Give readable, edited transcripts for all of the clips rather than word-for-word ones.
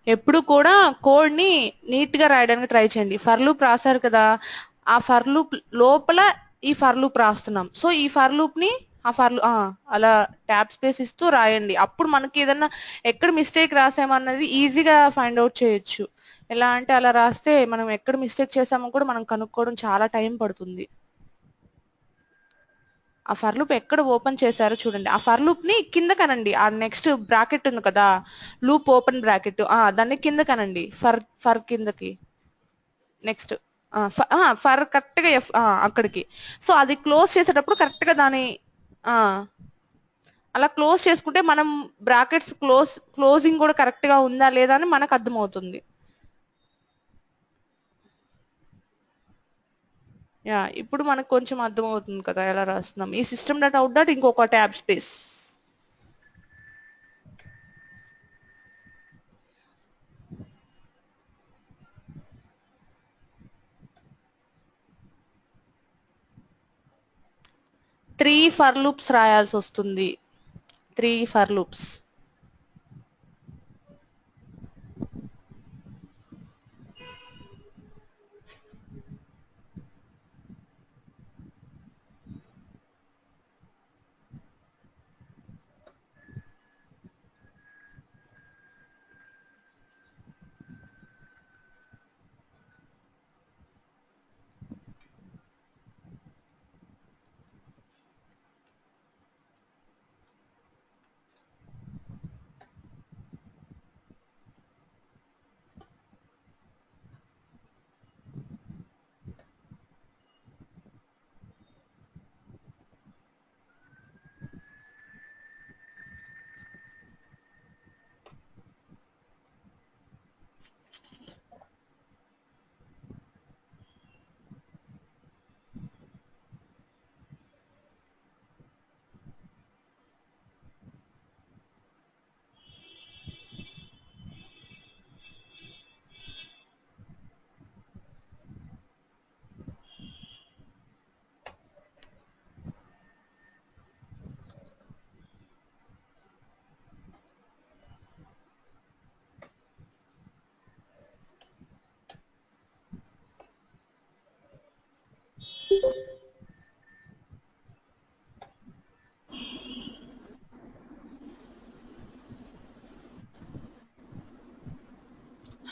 ఎప్పుడు కూడా కోడ్ ని నీట్ గా రాయడానికి ట్రై చేయండి. ఫర్ లూప్ రాశారు కదా, ఆ ఫర్ లూప్ లోపల ఈ ఫర్ లూప్ రాస్తున్నాం. సో ఈ ఫర్ లూప్ ని అలా ట్యాబ్ స్పేస్ ఇస్తూ రాయండి. అప్పుడు మనకి ఏదన్నా ఎక్కడ మిస్టేక్ రాసామన్నది ఈజీగా ఫైండ్ అవుట్ చేయొచ్చు. ఎలా అంటే అలా రాస్తే మనం ఎక్కడ మిస్టేక్ చేసామో కూడా మనం కనుక్కోవడం చాలా టైం పడుతుంది. ఆ ఫర్ లూప్ ఎక్కడ ఓపెన్ చేశారో చూడండి. ఆ ఫర్ లూప్ ని కింద కనండి. ఆ నెక్స్ట్ బ్రాకెట్ ఉంది కదా, లూప్ ఓపెన్ బ్రాకెట్, దాన్ని కింద కనండి. ఫర్ కిందకి నెక్స్ట్ ఫర్ కరెక్ట్ గా అక్కడికి. సో అది క్లోజ్ చేసేటప్పుడు కరెక్ట్ గా దాని ఆ అలా క్లోజ్ చేసుకుంటే మనం బ్రాకెట్స్ క్లోజింగ్ కూడా కరెక్ట్ గా ఉందా లేదా అని మనకు అర్థమవుతుంది. ఇప్పుడు మనకు కొంచెం అర్థమవుతుంది కదా ఎలా రాస్తున్నాం. ఈ సిస్టమ్ డాట్ అవుట్ డాట్ ఇంకొక tab space. Three for loops రాయాల్సి వస్తుంది. 3 for loops.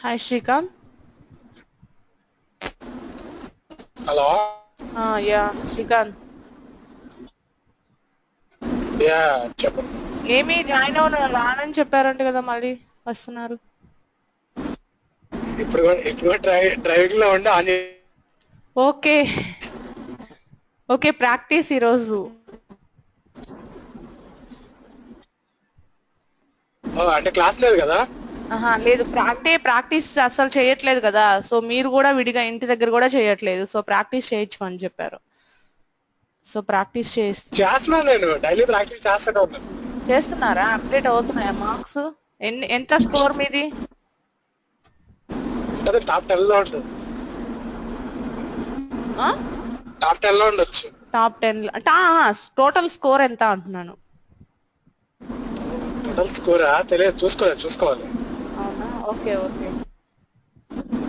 Hi Srikanth. Hello. Yeah Srikanth. Yeah చెప్పండి. ఏమి జాయిన్ అవును రానని చెప్పారంట కదా, మళ్ళీ వస్తున్నారు. ఇప్పుడు డ్రైవింగ్ లో ఉండి ఆన్ ఓకే ఓకే, ప్రాక్టీస్ ఈరోజు. అంటే క్లాస్ లేదు కదా. లేదు, ప్రాక్టీస్ అసలు చేయట్లేదు కదా. సో మీరు కూడా విడిగా ఇంటి దగ్గర కూడా చేయట్లేదు. సో ప్రాక్టీస్ చేయొచ్చు అని చెప్పారు. సో ప్రాక్టీస్ చేస్తున్నాను, నేను డైలీ ప్రాక్టీస్ చేస్తూనే ఉన్నాను. చేస్తున్నారా? అప్డేట్ అవుతున్నాయా మార్క్స్? ఎంత స్కోర్ మీది? ఉంటుంది, టాప్ 10 లో ఉంటుంది. టాప్ 10 లో ఉండొచ్చు. టాప్ 10 టోటల్ స్కోర్ ఎంత అంటున్నాను. టోటల్ స్కోరా తెలియదు, చూసుకోవాలి. అవునా, ఓకే ఓకే.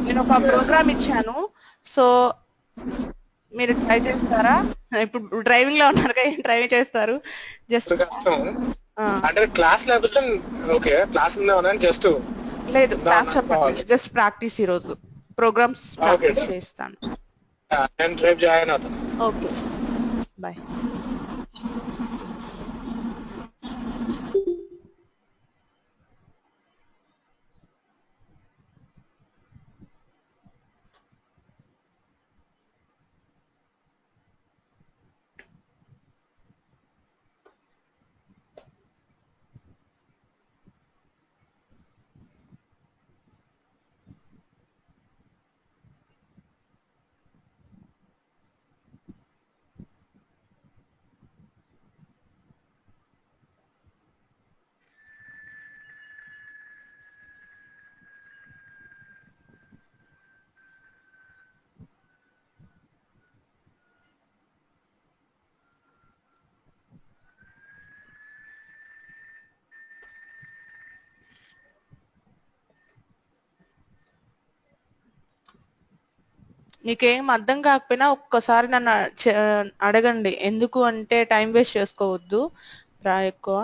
నేను ఒక ప్రోగ్రామ్ ఇచ్చాను, సో మీరు ట్రై చేస్తారా? ఇప్పుడు డ్రైవింగ్ లో ఉన్నారు కదా, ఏం డ్రైవ్ చేస్తారు? జస్ట్ కష్టం అంటే క్లాస్ లేకపోతే ఓకే, క్లాస్ ఉందేమని జస్ట్ లేదు, క్లాస్ చెప్పట్లేదు, జస్ట్ ప్రాక్టీస్. ఈరోజు ప్రోగ్రామ్స్ ఓకే, ప్రాక్టీస్ చేస్తాను. నేను రేపు జాయిన్ అవుతాను. Okay, bye. మీకేం అర్థం కాకపోయినా ఒక్కసారి నన్ను అడగండి. ఎందుకు అంటే టైం వేస్ట్ చేసుకోవద్దు ఎక్కువ.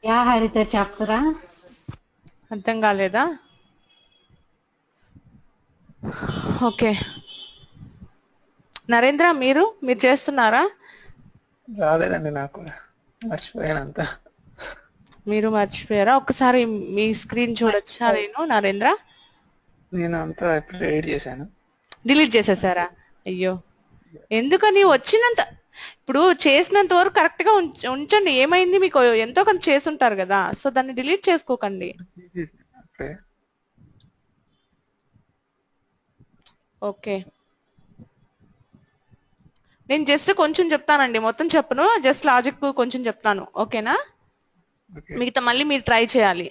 యా హరిత చెప్తారా? అర్థం కాలేదా? ఓకే నరేంద్ర మీరు చేస్తున్నారా? రాలేదండి, నాకు మర్చిపోయానంత. మీరు మర్చిపోయారా? ఒకసారి మీ స్క్రీన్ చూడొచ్చా నేను నరేంద్ర? నేను అంతా ఎడిట్ చేశాను. డిలీట్ చేసేసారా? అయ్యో ఎందుకని? వచ్చినంత ఇప్పుడు చేసినంత వరకు కరెక్ట్ గా ఉంచండి. ఏమైంది? మీకు ఎంతో కొంత చేసుంటారు కదా, సో దాన్ని డిలీట్ చేసుకోకండి. ఓకే నేను జస్ట్ కొంచెం చెప్తానండి, మొత్తం చెప్పను, జస్ట్ లాజిక్ కొంచెం చెప్తాను. ఓకేనా? మిగతా మళ్ళీ మీరు ట్రై చేయాలి.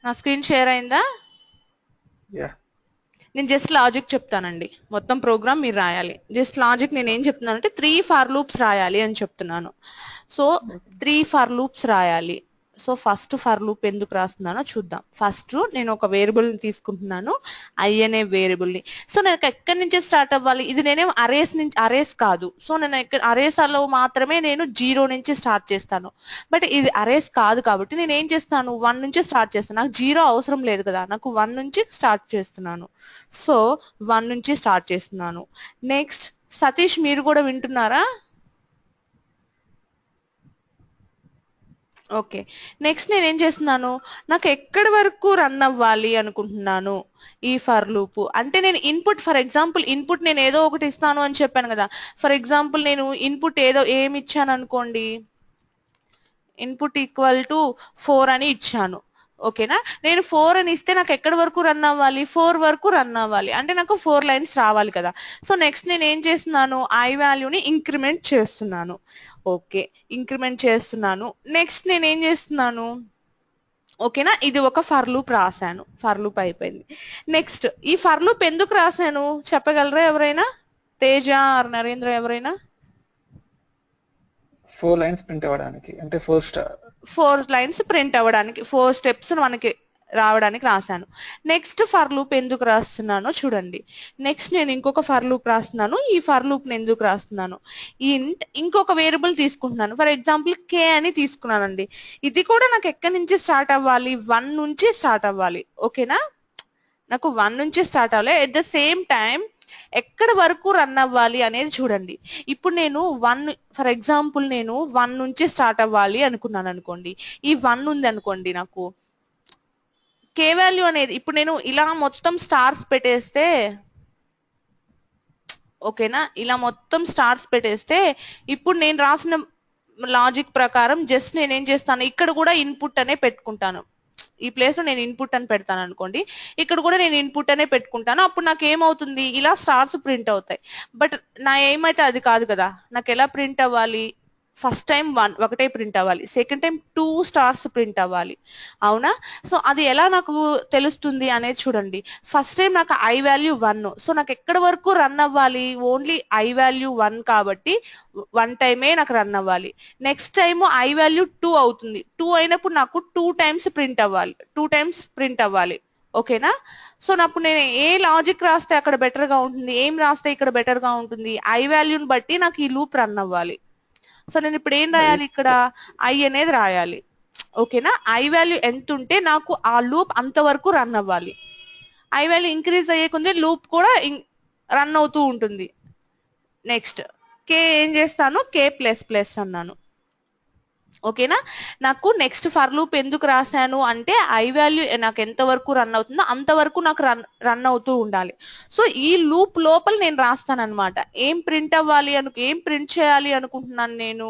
నా స్క్రీన్ షేర్ అయిందా? నేను జస్ట్ లాజిక్ చెప్తానండి, మొత్తం ప్రోగ్రామ్ మీరు రాయాలి. జస్ట్ లాజిక్ నేను ఏం చెప్తున్నానంటే 3 ఫర్ లూప్స్ రాయాలి అని చెప్తున్నాను. సో 3 ఫర్ లూప్స్ రాయాలి. సో ఫస్ట్ ఫర్ లూప్ ఎందుకు రాస్తున్నానో చూద్దాం. ఫస్ట్ నేను ఒక వేరియబుల్ ని తీసుకుంటున్నాను, ఐ అనే వేరియబుల్ ని. సో నాకు ఎక్కడి నుంచి స్టార్ట్ అవ్వాలి? ఇది నేనేం అరేస్ కాదు. సో నేను అరేస్ లో మాత్రమే నేను 0 నుంచి స్టార్ట్ చేస్తాను. బట్ ఇది అరేస్ కాదు కాబట్టి నేను ఏం చేస్తాను, 1 నుంచి స్టార్ట్ చేస్తాను. నాకు 0 అవసరం లేదు కదా, నాకు 1 నుంచి స్టార్ట్ చేస్తున్నాను. సో 1 నుంచి స్టార్ట్ చేస్తున్నాను. నెక్స్ట్ సతీష్ మీరు కూడా వింటున్నారా? ఓకే నెక్స్ట్ నేను ఏం చేస్తున్నాను, నాకు ఎక్కడి వరకు రన్ అవ్వాలి అనుకుంటున్నాను ఈ ఫర్ లూప్ అంటే నేను ఇన్పుట్, ఫర్ ఎగ్జాంపుల్ ఇన్పుట్ నేను ఏదో ఒకటి ఇస్తాను అని చెప్పాను కదా. ఫర్ ఎగ్జాంపుల్ నేను ఇన్పుట్ ఏమి ఇచ్చాను అనుకోండి, ఇన్పుట్ ఈక్వల్ టు 4 అని ఇచ్చాను. ఓకేనా? నేను 4 అని ఇస్తే నాకు ఎక్కడి వరకు రన్ అవ్వాలి? 4 వరకు రన్ అవ్వాలి. అంటే నాకు 4 లైన్స్ రావాలి కదా. సో నెక్స్ట్ నేను ఏం చేస్తున్నాను, ఐ వాల్యూని ఇంక్రిమెంట్ చేస్తున్నాను. ఓకే ఇంక్రిమెంట్ చేస్తున్నాను. నెక్స్ట్ నేను ఏం చేస్తున్నాను, ఓకేనా, ఇది ఒక ఫర్ లూప్ రాశాను. ఫర్ లూప్ అయిపోయింది. నెక్స్ట్ ఈ ఫర్ లూప్ ఎందుకు రాశాను చెప్పగలరా ఎవరైనా? తేజ ఆర్ నరేంద్ర ఎవరైనా? 4 లైన్స్ ప్రింట్ అవ్వడానికి, అంటే 4 లైన్స్ ప్రింట్ అవ్వడానికి, 4 స్టెప్స్ మనకి రావడానికి రాశాను. నెక్స్ట్ ఫర్ లూప్ ఎందుకు రాస్తున్నానో చూడండి. నెక్స్ట్ నేను ఇంకొక ఫర్ లూప్ రాస్తున్నాను. ఈ ఫర్ లూప్ ని ఎందుకు రాస్తున్నాను, ఇంకొక వేరియబుల్ తీసుకుంటున్నాను. ఫర్ ఎగ్జాంపుల్ కే అని తీసుకున్నానండి. ఇది కూడా నాకు ఎక్కడి నుంచి స్టార్ట్ అవ్వాలి? 1 నుంచి స్టార్ట్ అవ్వాలి. ఓకేనా? నాకు 1 నుంచి స్టార్ట్ అవ్వాలి. ఎట్ ద సేమ్ టైం ఎక్కడి వరకు రన్ అవ్వాలి అనేది చూడండి. ఇప్పుడు నేను 1, ఫర్ ఎగ్జాంపుల్ నేను 1 నుంచి స్టార్ట్ అవ్వాలి అనుకున్నాను అనుకోండి. ఈ 1 ఉంది అనుకోండి, నాకు కే వాల్యూ అనేది ఇప్పుడు నేను ఇలా మొత్తం స్టార్స్ పెట్టేస్తే, ఓకేనా, ఇలా మొత్తం స్టార్స్ పెట్టేస్తే ఇప్పుడు నేను రాసిన లాజిక్ ప్రకారం జస్ట్ నేనేం చేస్తాను, ఇక్కడ కూడా ఇన్పుట్ అనే పెట్టుకుంటాను. ఈ ప్లేస్ లో నేను ఇన్పుట్ అని పెడతాను అనుకోండి, ఇక్కడ కూడా నేను ఇన్పుట్ అనే పెట్టుకుంటాను. అప్పుడు నాకు ఏమవుతుంది, ఇలా స్టార్స్ ప్రింట్ అవుతాయి. బట్ నా ఏమైతే అది కాదు కదా, నాకు ఎలా ప్రింట్ అవ్వాలి, ఫస్ట్ టైం ఒకటే ప్రింట్ అవ్వాలి, సెకండ్ టైం 2 స్టార్స్ ప్రింట్ అవ్వాలి. అవునా? సో అది ఎలా నాకు తెలుస్తుంది అనేది చూడండి. ఫస్ట్ టైం నాకు ఐ వాల్యూ 1, సో నాకు ఎక్కడ వరకు రన్ అవ్వాలి? ఓన్లీ ఐ వాల్యూ 1 కాబట్టి 1 టైమే నాకు రన్ అవ్వాలి. నెక్స్ట్ టైం ఐ వాల్యూ 2 అవుతుంది, 2 అయినప్పుడు నాకు 2 టైమ్స్ ప్రింట్ అవ్వాలి, 2 టైమ్స్ ప్రింట్ అవ్వాలి. ఓకేనా? సో అప్పుడు నేను ఏ లాజిక్ రాస్తే అక్కడ బెటర్ గా ఉంటుంది, ఏం రాస్తే ఇక్కడ బెటర్ గా ఉంటుంది, ఐ వాల్యూని బట్టి నాకు ఈ లూప్ రన్ అవ్వాలి. సో నేను ఇప్పుడు ఏం రాయాలి? ఇక్కడ ఐ అనేది రాయాలి. ఓకేనా? ఐ వాల్యూ ఎంత ఉంటే నాకు ఆ లూప్ అంతవరకు రన్ అవ్వాలి. ఐ వాల్యూ ఇంక్రీజ్ అయ్యే కొద్ది లూప్ కూడా రన్ అవుతూ ఉంటుంది. నెక్స్ట్ కే ఏం చేస్తాను? కే ప్లస్ ప్లస్ అన్నాను. ఓకేనా? నాకు నెక్స్ట్ ఫర్ లూప్ ఎందుకు రాశాను అంటే ఐ వాల్యూ నాకు ఎంత వరకు రన్ అవుతుందో అంతవరకు నాకు రన్ అవుతూ ఉండాలి. సో ఈ లూప్ లోపల నేను రాస్తాను అనమాట. ఏం ప్రింట్ అవ్వాలి ఏం ప్రింట్ చేయాలి అనుకుంటున్నాను నేను,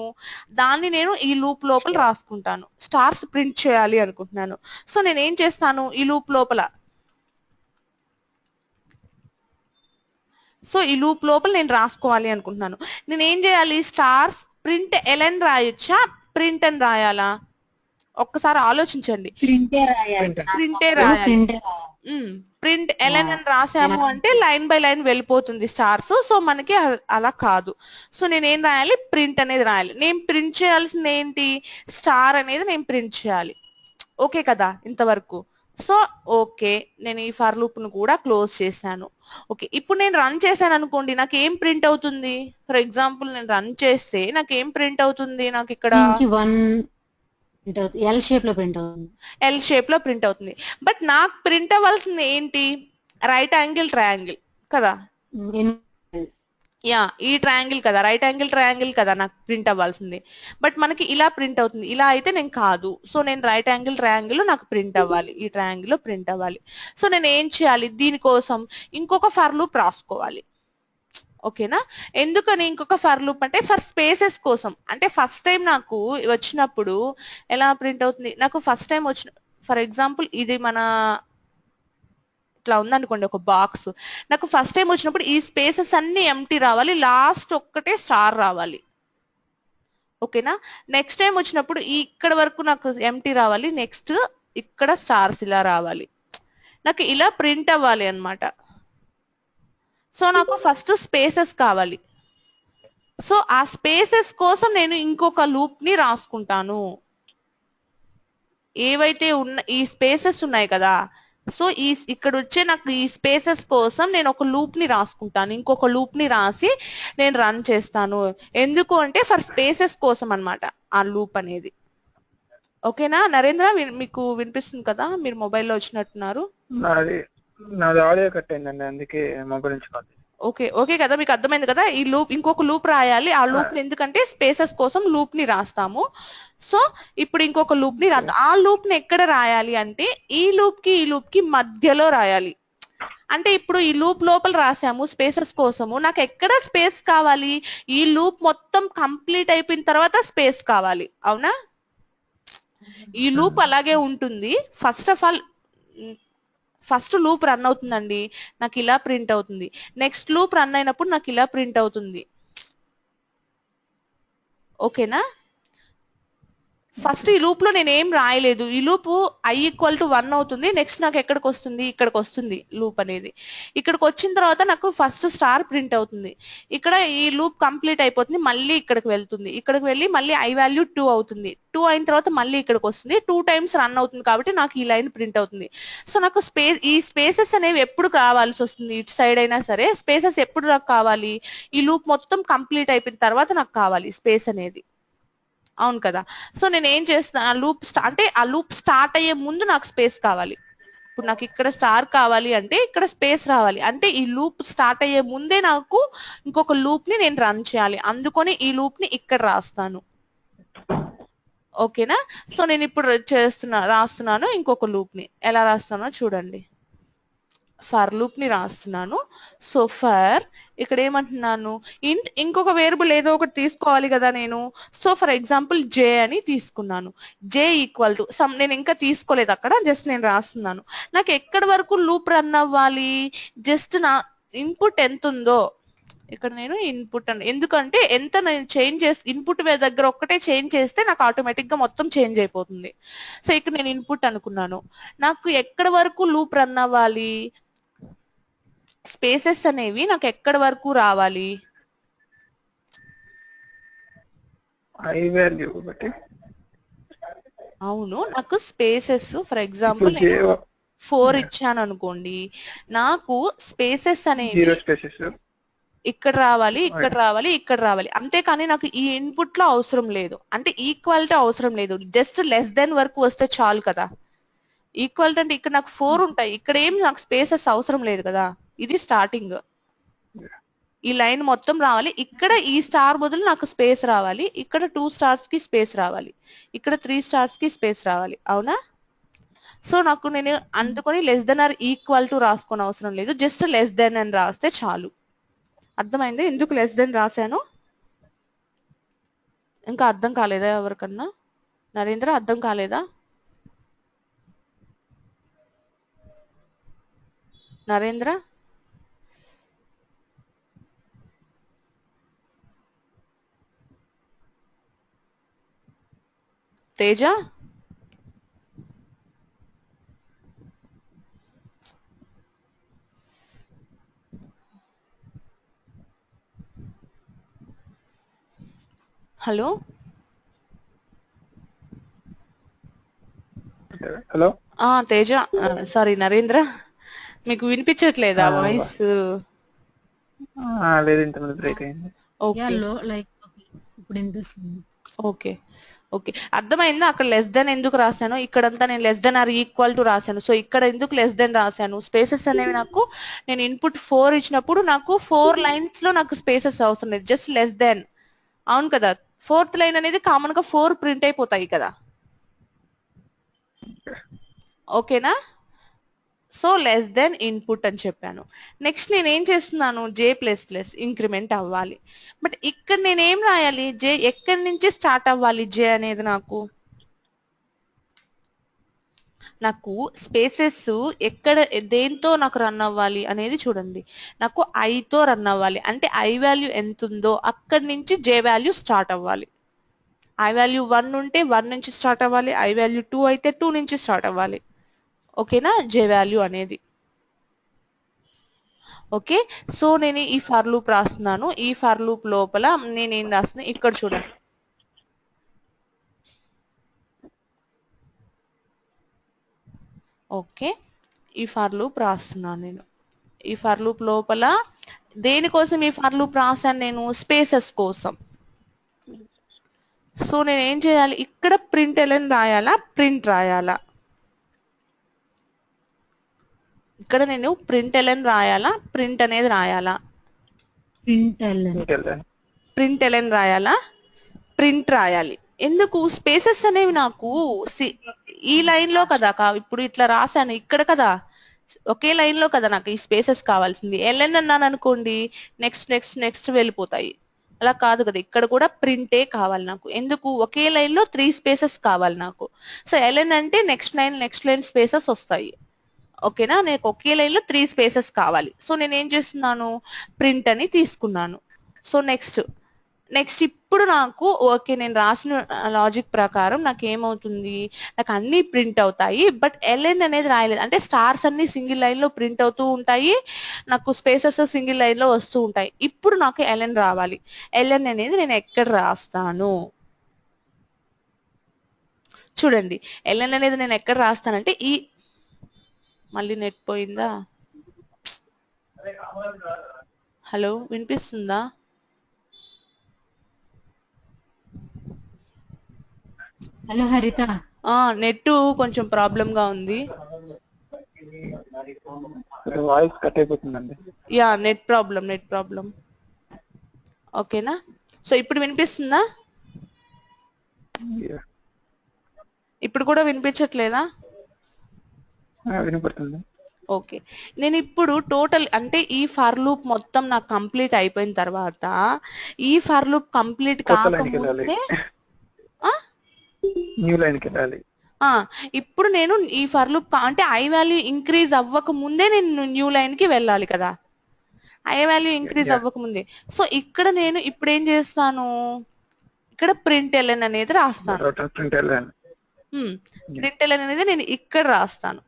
దాన్ని నేను ఈ లూప్ లోపల రాసుకుంటాను. స్టార్స్ ప్రింట్ చేయాలి అనుకుంటున్నాను. సో నేను ఏం చేస్తాను? ఈ లూప్ లోపల నేను రాసుకోవాలి అనుకుంటున్నాను. నేను ఏం చేయాలి? స్టార్స్ ప్రింట్ ఎల్ఎన్ రాయొచ్చా, ప్రింట్ అని రాయాలా? ఒక్కసారి ఆలోచించండి. ప్రింటే రాయాలి. ప్రింటే రాయాలి. ప్రింటే రాయాలి. ప్రింట్ ఎల్ఎన్ అని రాసాము అంటే లైన్ బై లైన్ వెళ్ళిపోతుంది స్టార్స్. సో మనకి అలా కాదు. సో నేను ఏం రాయాలి? ప్రింట్ అనేది రాయాలి. నేను ప్రింట్ చేయాల్సింది ఏంటి? స్టార్ అనేది నేను ప్రింట్ చేయాలి. ఓకే కదా ఇంతవరకు? సో ఓకే, నేను ఈ ఫర్ లూప్ ను కూడా క్లోజ్ చేశాను. ఓకే, ఇప్పుడు నేను రన్ చేశాను అనుకోండి, నాకు ఏం ప్రింట్ అవుతుంది? ఫర్ ఎగ్జాంపుల్ నేను రన్ చేస్తే నాకు ఏం ప్రింట్ అవుతుంది? నాకు ఇక్కడ 1 ప్రింట్ అవుతుంది, ఎల్ షేప్ లో ప్రింట్ అవుతుంది. ఎల్ షేప్ లో ప్రింట్ అవుతుంది. బట్ నాకు ప్రింట్ అవ్వాల్సింది ఏంటి? రైట్ యాంగిల్ ట్రయాంగిల్ కదా. యా, ఈ ట్రయాంగిల్ కదా, రైట్ యాంగిల్ ట్రయాంగిల్ కదా నాకు ప్రింట్ అవ్వాల్సింది. బట్ మనకి ఇలా ప్రింట్ అవుతుంది, ఇలా అయితే నేను కాదు. సో నేను రైట్ యాంగిల్ ట్రయాంగిల్ నాకు ప్రింట్ అవ్వాలి, ఈ ట్రయాంగిల్ ప్రింట్ అవ్వాలి. సో నేను ఏం చేయాలి? దీనికోసం ఇంకొక ఫర్ లూప్ రాసుకోవాలి. ఓకేనా? ఎందుకని ఇంకొక ఫర్ లూప్ అంటే ఫర్ స్పేసెస్ కోసం. అంటే ఫస్ట్ టైం నాకు వచ్చినప్పుడు ఎలా ప్రింట్ అవుతుంది? నాకు ఫస్ట్ టైం వచ్చిన ఫర్ ఎగ్జాంపుల్ ఇది మన ఇట్లా ఉందనుకోండి ఒక బాక్స్, నాకు ఫస్ట్ టైం వచ్చినప్పుడు ఈ స్పేసెస్ అన్ని ఎంటీ రావాలి, లాస్ట్ ఒక్కటే స్టార్ రావాలి. ఓకేనా? నెక్స్ట్ టైం వచ్చినప్పుడు ఇక్కడ వరకు నాకు ఎంటీ రావాలి, నెక్స్ట్ ఇక్కడ స్టార్స్ ఇలా రావాలి. నాకు ఇలా ప్రింట్ అవ్వాలి అన్నమాట. సో నాకు ఫస్ట్ స్పేసెస్ కావాలి. సో ఆ స్పేసెస్ కోసం నేను ఇంకొక లూప్ ని రాసుకుంటాను. ఏవైతే ఈ స్పేసెస్ ఉన్నాయి కదా, సో ఇక్కడ వచ్చే నాకు ఈ స్పేసెస్ కోసం నేను ఒక లూప్ ని రాసుకుంటాను, ఇంకొక లూప్ ని రాసి నేను రన్ చేస్తాను. ఎందుకు అంటే ఫర్ స్పేసెస్ కోసం అన్నమాట ఆ లూప్ అనేది. ఓకేనా నరేంద్ర? మీకు వినిపిస్తుంది కదా? మీరు మొబైల్లో వచ్చినట్టున్నారు. నాది ఆడియో కట్ అయిందండి, అందుకే మొబైల్ నుంచి కాల్. ఓకే కదా, మీకు అర్థమైంది కదా? ఈ లూప్ ఇంకొక లూప్ రాయాలి. ఆ లూప్ ఎందుకంటే స్పేసెస్ కోసం లూప్ ని రాస్తాము. సో ఇప్పుడు ఇంకొక లూప్ ని రాద్దాం. ఆ లూప్ ని ఎక్కడ రాయాలి అంటే ఈ లూప్ కి మధ్యలో రాయాలి. అంటే ఇప్పుడు ఈ లూప్ లోపల రాసాము స్పేసెస్ కోసము, నాకు ఎక్కడ స్పేస్ కావాలి? ఈ లూప్ మొత్తం కంప్లీట్ అయిపోయిన తర్వాత స్పేస్ కావాలి. అవునా? ఈ లూప్ అలాగే ఉంటుంది. ఫస్ట్ లూప్ రన్ అవుతుందండి, నాకు ఇలా ప్రింట్ అవుతుంది. నెక్స్ట్ లూప్ రన్ అయినప్పుడు నాకు ఇలా ప్రింట్ అవుతుంది. ఓకేనా? ఫస్ట్ ఈ లూప్ లో నేను ఏం రాయలేదు. ఈ లూప్ i = 1 అవుతుంది. నెక్స్ట్ నాకు ఎక్కడికి వస్తుంది? ఇక్కడికి వస్తుంది లూప్ అనేది. ఇక్కడికి వచ్చిన తర్వాత నాకు ఫస్ట్ స్టార్ ప్రింట్ అవుతుంది. ఇక్కడ ఈ లూప్ కంప్లీట్ అయిపోతుంది, మళ్ళీ ఇక్కడికి వెళ్తుంది. ఇక్కడికి వెళ్ళి మళ్ళీ ఐ వాల్యూ 2 అవుతుంది. 2 అయిన తర్వాత మళ్ళీ ఇక్కడికి వస్తుంది. 2 టైమ్స్ రన్ అవుతుంది కాబట్టి నాకు ఈ లైన్ ప్రింట్ అవుతుంది. సో నాకు ఈ స్పేసెస్ అనేవి ఎప్పుడు కావాల్సి వస్తుంది? ఇటు సైడ్ అయినా సరే స్పేసెస్ ఎప్పుడు నాకు కావాలి? ఈ లూప్ మొత్తం కంప్లీట్ అయిపోయిన తర్వాత నాకు కావాలి స్పేస్ అనేది. అవును కదా? సో నేను ఏం చేస్తున్నా, ఆ లూప్ స్టార్ట్ అయ్యే ముందు నాకు స్పేస్ కావాలి. ఇప్పుడు నాకు ఇక్కడ స్టార్ కావాలి అంటే ఇక్కడ స్పేస్ రావాలి. అంటే ఈ లూప్ స్టార్ట్ అయ్యే ముందే నాకు ఇంకొక లూప్ ని నేను రన్ చేయాలి. అందుకని ఈ లూప్ ని ఇక్కడ రాస్తాను. ఓకేనా? సో నేను ఇప్పుడు రాస్తున్నాను ఇంకొక లూప్ ని. ఎలా రాస్తానో చూడండి. ఫర్ లూప్ ని రాస్తున్నాను. సో ఫర్ ఇక్కడ ఏమంటున్నాను? ఇంకొక వేరియబుల్ ఏదో ఒకటి తీసుకోవాలి కదా నేను. సో ఫర్ ఎగ్జాంపుల్ జే అని తీసుకున్నాను. జే = నేను ఇంకా తీసుకోలేదు అక్కడ, జస్ట్ నేను రాస్తున్నాను. నాకు ఎక్కడి వరకు లూప్ రన్ అవ్వాలి? జస్ట్ నా ఇన్పుట్ ఎంత ఉందో, ఇక్కడ నేను ఇన్పుట్ అని, ఎందుకంటే ఎంత నేను చేంజ్ చేసి ఇన్పుట్ దగ్గర ఒక్కటే చేంజ్ చేస్తే నాకు ఆటోమేటిక్ గా మొత్తం చేంజ్ అయిపోతుంది. సో ఇక్కడ నేను ఇన్పుట్ అనుకున్నాను. నాకు ఎక్కడ వరకు లూప్ రన్ అవ్వాలి, స్పేసెస్ అనేవి నాకు ఎక్కడ వరకు రావాలి? ఐ వాల్యూ బట్టి. అవును, నాకు స్పేసెస్ ఫర్ ఎగ్జాంపుల్ 4 ఇచ్చాను అనుకోండి, నాకు స్పేసెస్ అనేవి 0 స్పేసెస్ ఇక్కడ రావాలి, ఇక్కడ రావాలి, ఇక్కడ రావాలి. అంతేకాని నాకు ఈ ఇన్పుట్ లో అవసరం లేదు, అంటే ఈక్వాలిటీ అవసరం లేదు, జస్ట్ లెస్ దెన్ వరకు వస్తే చాలు కదా. ఈక్వాలిటీ అంటే ఇక్కడ నాకు 4 ఉంటాయి, ఇక్కడ ఏం నాకు స్పేసెస్ అవసరం లేదు కదా. ఇది స్టార్టింగ్, ఈ లైన్ మొత్తం రావాలి, ఇక్కడ ఈ స్టార్ బదులు నాకు స్పేస్ రావాలి, ఇక్కడ 2 స్టార్స్ కి స్పేస్ రావాలి, ఇక్కడ 3 స్టార్స్ కి స్పేస్ రావాలి. అవునా? సో నాకు నేను అందుకొని less than or equal to రాసుకొని అవసరం లేదు, జస్ట్ లెస్ దెన్ అని రాస్తే చాలు. అర్థమైంది ఎందుకు లెస్ దెన్ రాశాను? ఇంకా అర్థం కాలేదా ఎవరికన్నా? నరేంద్ర అర్థం కాలేదా? Narendra Teja hello hello Teja sorry Narendra, మీకు వినిపించట్లేదా వాయిస్? లేదు, ఇంతమంది బ్రేక్ అయింది. ఓకే లైక్ ఇప్పుడు వినిపిస్తుంది. ఓకే ఓకే అర్థమైందా? అక్కడ లెస్ దెన్ ఎందుకు రాశాను, ఇక్కడంతా నేను less than or equal to రాశాను. సో ఇక్కడ ఎందుకు లెస్ దెన్ రాశాను? స్పేసెస్ అనేవి నాకు నేను ఇన్పుట్ 4 ఇచ్చినప్పుడు నాకు 4 లైన్స్ లో నాకు స్పేసెస్ అవసరం లేదు, జస్ట్ లెస్ దెన్. అవును కదా, 4th లైన్ అనేది కామన్ గా 4 ప్రింట్ అయిపోతాయి కదా. ఓకేనా? సో లెస్ దెన్ ఇన్పుట్ అని చెప్పాను. నెక్స్ట్ నేను ఏం చేస్తున్నాను, J++ ఇంక్రిమెంట్ అవ్వాలి. బట్ ఇక్కడ నేను ఏం రాయాలి? జే ఎక్కడి నుంచి స్టార్ట్ అవ్వాలి? జే అనేది నాకు స్పేసెస్ ఎక్కడ దేంతో నాకు రన్ అవ్వాలి అనేది చూడండి. నాకు ఐతో రన్ అవ్వాలి, అంటే ఐ వాల్యూ ఎంత ఉందో అక్కడి నుంచి జే వాల్యూ స్టార్ట్ అవ్వాలి. ఐ వాల్యూ 1 ఉంటే 1 నుంచి స్టార్ట్ అవ్వాలి, ఐ వాల్యూ 2 అయితే 2 నుంచి స్టార్ట్ అవ్వాలి. ఓకేనా? జే వాల్యూ అనేది. ఓకే, సో నేను ఈ ఫర్ లూప్ రాస్తున్నాను. ఈ ఫర్ లూప్ లోపల నేనేం రాస్తున్నా ఇక్కడ చూడండి. ఓకే, ఈ ఫర్ లూప్ రాస్తున్నాను నేను. ఈ ఫర్ లూప్ లోపల దేనికోసం ఈ ఫర్ లూప్ రాశాను నేను? స్పేసెస్ కోసం. సో నేను ఏం చేయాలి, ఇక్కడ ప్రింట్ ఎల్ఎన్ రాయాలా, ప్రింట్ రాయాలా? ఇక్కడ నేను ప్రింట్ ఎల్ఎన్ రాయాలా, ప్రింట్ అనేది రాయాలా? ప్రింట్ ఎల్ఎన్ రాయాలా, ప్రింట్ రాయాలి. ఎందుకు? స్పేసెస్ అనేవి నాకు ఈ లైన్ లో కదా, ఇప్పుడు ఇట్లా రాశాను ఇక్కడ కదా, ఒకే లైన్ లో కదా నాకు ఈ స్పేసెస్ కావాల్సింది. ఎల్ఎన్ అన్నాను అనుకోండి, నెక్స్ట్ నెక్స్ట్ నెక్స్ట్ వెళ్ళిపోతాయి. అలా కాదు కదా, ఇక్కడ కూడా ప్రింటే కావాలి నాకు. ఎందుకు? ఒకే లైన్ లో 3 స్పేసెస్ కావాలి నాకు. సో ఎల్ఎన్ అంటే నెక్స్ట్ లైన్ స్పేసెస్ వస్తాయి. ఓకేనా? నాకు ఒకే లైన్ లో 3 స్పేసెస్ కావాలి. సో నేను ఏం చేస్తున్నాను, ప్రింట్ అని తీసుకున్నాను. సో నెక్స్ట్ ఇప్పుడు నాకు ఓకే, నేను రాసిన లాజిక్ ప్రకారం నాకు ఏమవుతుంది, నాకు అన్ని ప్రింట్ అవుతాయి, బట్ ఎల్ఎన్ అనేది రాయలేదు. అంటే స్టార్స్ అన్ని సింగిల్ లైన్ లో ప్రింట్ అవుతూ ఉంటాయి, నాకు స్పేసెస్ సింగిల్ లైన్ లో వస్తూ ఉంటాయి. ఇప్పుడు నాకు ఎల్ఎన్ రావాలి. ఎల్ఎన్ అనేది నేను ఎక్కడ రాస్తాను చూడండి. ఎల్ఎన్ అనేది నేను ఎక్కడ రాస్తానంటే ఈ మళ్ళీ నెట్ పోయిందా? హలో, వినిపిస్తుందా? హలో హరిత, నెట్ కొంచెం ప్రాబ్లం గా ఉంది. వాయిస్ కట్ అయిపోతుందండి. Yeah, net problem. ఓకేనా? సో ఇప్పుడు వినిపిస్తుందా? ఇప్పుడు కూడా వినిపించట్లేదా? వినపడుతుంది. ఓకే, నేను ఇప్పుడు టోటల్ అంటే ఈ ఫర్ లూప్ మొత్తం నాకు కంప్లీట్ అయిపోయిన తర్వాత, ఈ ఫర్ లూప్ కంప్లీట్ కాకముందే న్యూ లైన్ కి వెళ్ళాలి. ఇప్పుడు నేను ఈ ఫర్ లూప్ అంటే ఐ వాల్యూ ఇంక్రీజ్ అవ్వక ముందే నేను న్యూ లైన్ కి వెళ్ళాలి కదా. I value increase Yeah. అవ్వకముందే. సో ఇక్కడ నేను ఇప్పుడు ఏం చేస్తాను, ఇక్కడ ప్రింట్ ఎల్ఎన్ అనేది రాస్తాను. ప్రింట్ వెళ్ళాను. ప్రింట్ ఎల్ఎన్ అనేది నేను ఇక్కడ రాస్తాను.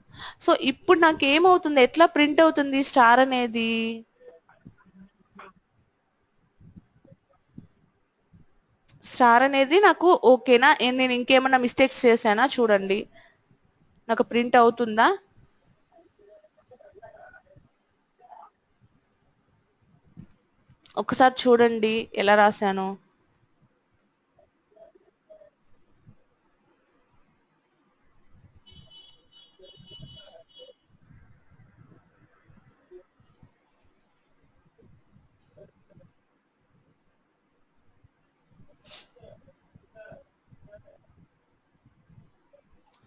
సో ఇప్పుడు నాకు ఏమవుతుంది, ఎట్లా ప్రింట్ అవుతుంది స్టార్ అనేది, స్టార్ అనేది నాకు ఓకేనా, నేను ఇంకేమన్నా మిస్టేక్స్ చేశానా చూడండి, నాకు ప్రింట్ అవుతుందా? ఒకసారి చూడండి ఎలా రాశాను.